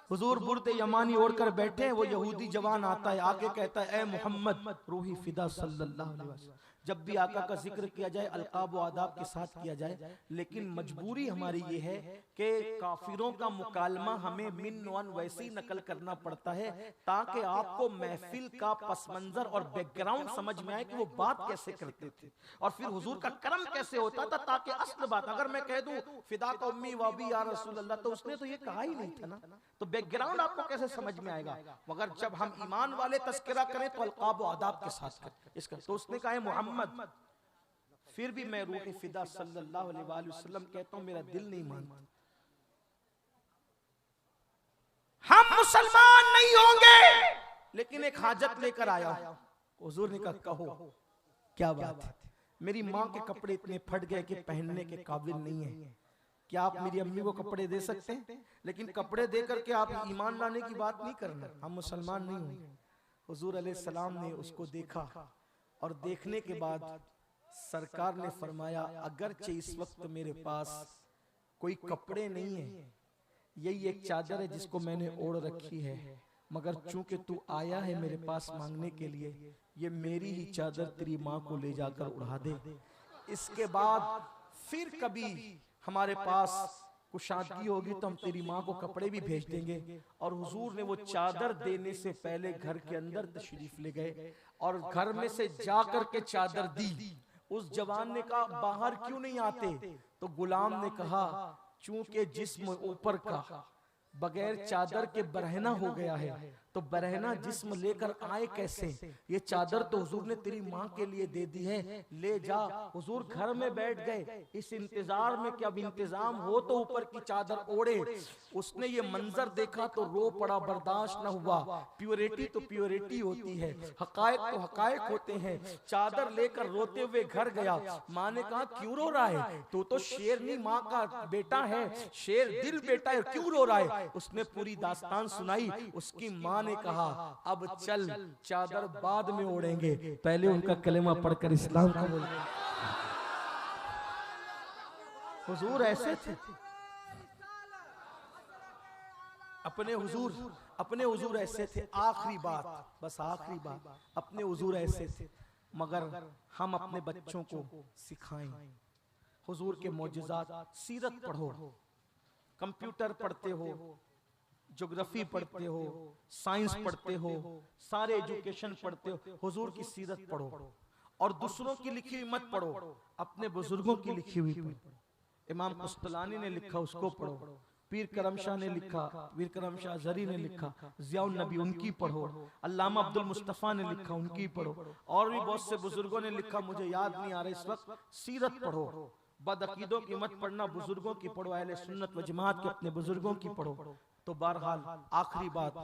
हुजूर बुर्दे यमानी ओढ़कर बैठे हैं, वो यहूदी जवान आता है, आगे कहता है, ए मोहम्मद रूही फिदा सल्लल्लाहु अलैहि वसल्लम। जब भी आका का जिक्र किया जाए अलकाब व आदाब के साथ किया जाए, लेकिन मजबूरी हमारी ये है कि काफिरों का मुकालमा हमें मिन वन वैसे ही नकल करना पड़ता है ताकि आपको महफिल का पस मंजर और बैकग्राउंड समझ में आए कि वो बात कैसे करते थे और फिर हुजूर का करम कैसे होता था, ताकि असल बात अगर मैं कह दूं फिदा का उम्मी वाबी या रसूल अल्लाह, तो उसने तो ये कहा ही नहीं था ना, तो बैकग्राउंड आपको कैसे समझ में आएगा। मगर जब हम ईमान वाले तस्करा करें तो अलकाब व आदाब के साथ करें इसका। तो उसने कहा, मोहम्मद फिर भी मैं रूह फिदा सल्लल्लाहु अलैहि वसल्लम कहता हूं, मेरा दिल नहीं मानता, हम मुसलमान नहीं होंगे, लेकिन एक हाजत लेकर आया हूं। हुजूर ने कहा, कहो क्या बात है। मेरी माँ के कपड़े इतने फट गए कि पहनने के काबिल नहीं है, क्या आप मेरी अम्मी को कपड़े दे सकते हैं? लेकिन कपड़े दे करके आप ईमान लाने की बात नहीं करना, हम मुसलमान नहीं होंगे। हुजूर अलैहिस्सलाम ने उसको देखा और देखने के बाद सरकार ने फरमाया, अगरचे इस वक्त मेरे पास कोई कपड़े नहीं है, यही एक चादर है जिसको मैंने ओढ़ रखी है, मगर चूंकि तू आया है मेरे पास मांगने के लिए, ये मेरी ही चादर तेरी माँ को ले जाकर उड़ा दे। इसके बाद फिर कभी हमारे पास कुशादगी होगी तो हम तेरी माँ को कपड़े भी भेज देंगे। और हुजूर ने वो चादर देने से पहले घर के अंदर तशरीफ ले गए और घर में से जा करके चादर दी। उस जवान ने कहा, बाहर क्यों नहीं आते? तो गुलाम ने कहा, चूंकि जिस्म ऊपर का बगैर चादर के बरहना हो गया है, तो बरहना जिस्म लेकर आए कैसे? ये चादर तो हुजूर ने तेरी माँ के लिए दे दी है, ले जा। हुजूर घर में बैठ गए इस इंतजार में कि अब इंतजाम हो तो ऊपर की चादर ओढ़े। उसने ये मंजर देखा तो रो पड़ा, बर्दाश्त न हुआ। प्योरिटी तो प्योरिटी होती है, हकायक तो हकायक होते हैं। चादर लेकर रोते हुए घर गया। माँ ने कहा, क्यों रो रहा है? तू तो शेरनी माँ का बेटा है, शेर दिल बेटा है, क्यों रो रहा है? उसने पूरी दास्तान सुनाई। उसकी माँ ने कहा, अब चल, चादर बाद में ओढ़ेंगे, पहले उनका कलेमा पढ़कर इस्लाम का बोल। हुजूर ऐसे थे, अपने हुजूर ऐसे थे। आखिरी बात, बस आखिरी बात, अपने हुजूर ऐसे थे, मगर हम अपने बच्चों को सिखाएं हुजूर के मौजज़ात। सीरत पढ़ो, कंप्यूटर पढ़ते हो, ज्योग्राफी पढ़ते हो, साइंस पढ़ते हो, सारे एजुकेशन पढ़ते हो, हुजूर की सीरत पढ़ो। और दूसरों की लिखी हुई मत पढ़ो, अपने बुजुर्गों की लिखी हुई पढ़ो। इमाम कुस्तलानी ने लिखा, उसको पढ़ो। पीर करम शाह ने लिखा, पीर करम शाह जरी ने लिखा, ज़ियाउन नबी उनकी पढ़ो। अल्लामा अब्दुल मुस्तफ़ा ने लिखा, उनकी पढ़ो। और भी बहुत से बुजुर्गों ने लिखा, मुझे याद नहीं आ रहा इस वक्त। सीरत पढ़ो, बदअकीदों की मत पढ़ना, बुजुर्गों की पढ़ो, अहले सुन्नत व जमात के अपने बुजुर्गों की पढ़ो। तो बहरहाल आखिरी बात,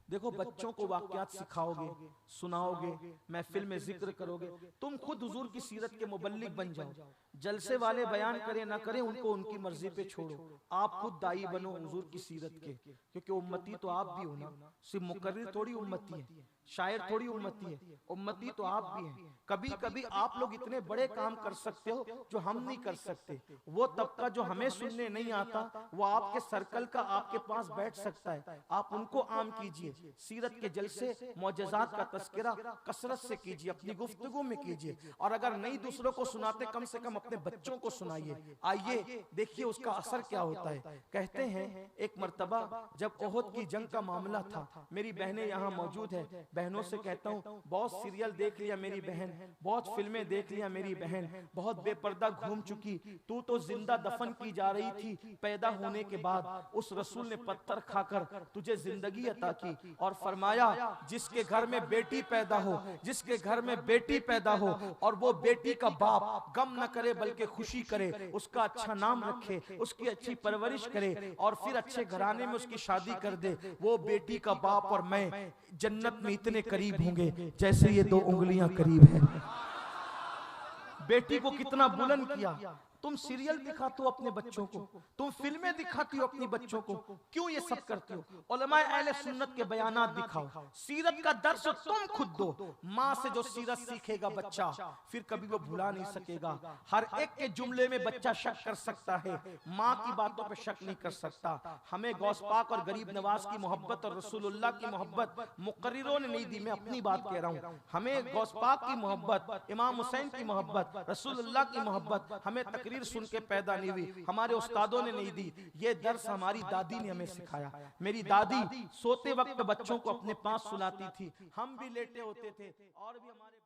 देखो बच्चों को वाक़यात सिखाओगे, सुनाओगे, महफिल में जिक्र करोगे, तुम खुद हुजूर की सीरत के मुबल्लिग बन जाओ। जलसे वाले बयान करें ना करें, उनको उनकी मर्जी पे छोड़ो, आप खुद दाई बनो हुजूर की सीरत के, क्योंकि उम्मती तो आप भी हो ना, सिर्फ मुकर्रिर थोड़ी उम्मती है, शायर थोड़ी उम्मती है, उम्मती तो आप भी हैं। कभी कभी आप लोग इतने बड़े काम कर सकते हो जो हम नहीं कर सकते। वो तबका जो हमें सुनने नहीं आता, वो आपके सर्कल का आपके पास बैठ सकता है, आप उनको आम कीजिए। सीरत के जलसे, मौजज़ात का तस्करा कसरत से कीजिए, अपनी गुफ्तगू में कीजिए। और अगर नहीं दूसरों को सुनाते, कम से कम अपने बच्चों को सुनाइए। आइए देखिए उसका असर क्या होता है। कहते हैं एक मर्तबा जब ओहद की जंग का मामला था, मेरी बहनें यहाँ मौजूद है, बहनों से कहता हूँ, बहुत सीरियल देख लिया मेरी बहन, बहुत फिल्में देख लिया मेरी बहन, बहुत बेपर्दा घूम चुकी। तू तो जिंदा दफन की जा रही थी, पैदा होने के बाद उस रसूल ने पत्थर खाकर तुझे जिंदगी अता की। और फरमाया जिसके घर में बेटी पैदा हो, जिसके घर में बेटी पैदा हो और वो बेटी का बाप गम न करे बल्कि खुशी करे, उसका अच्छा नाम रखे, उसकी अच्छी परवरिश करे और फिर अच्छे घराने में उसकी शादी कर दे, वो बेटी का बाप और मैं जन्नत में इतने करीब होंगे जैसे ये 2 उंगलियां करीब हैं। बेटी को कितना बुलंद किया। तुम सीरियल दिखाते हो अपने बच्चों को, तुम फिल्में दिखाती हो अपनी बच्चों को, क्यों ये सब करते हो? उलमाए अहले सुन्नत के बयानात दिखाओ, सीरत का दर्स तुम खुद दो। माँ से जो सीरत सीखेगा बच्चा फिर कभी वो भुला नहीं सकेगा। हर एक के जुमले में बच्चा शक कर सकता है, माँ की बातों पे शक नहीं कर सकता। हमें गौस पाक और गरीब नवाज की मोहब्बत और रसूलुल्लाह की मोहब्बत मुकर्रिरों ने नहीं दी, मैं अपनी बात कह रहा हूँ। हमें गौस पाक की मोहब्बत, इमाम हुसैन की मोहब्बत, रसूलुल्लाह की मोहब्बत हमें तकरीर सुन के पैदा नहीं हुई, हमारे उस्तादों ने नहीं दी। ये दर्स हमारी दादी ने हमें सिखाया। मेरी दादी सोते वक्त बच्चों को अपने पास सुलाती थी, हम भी लेटे होते थे और भी हमारे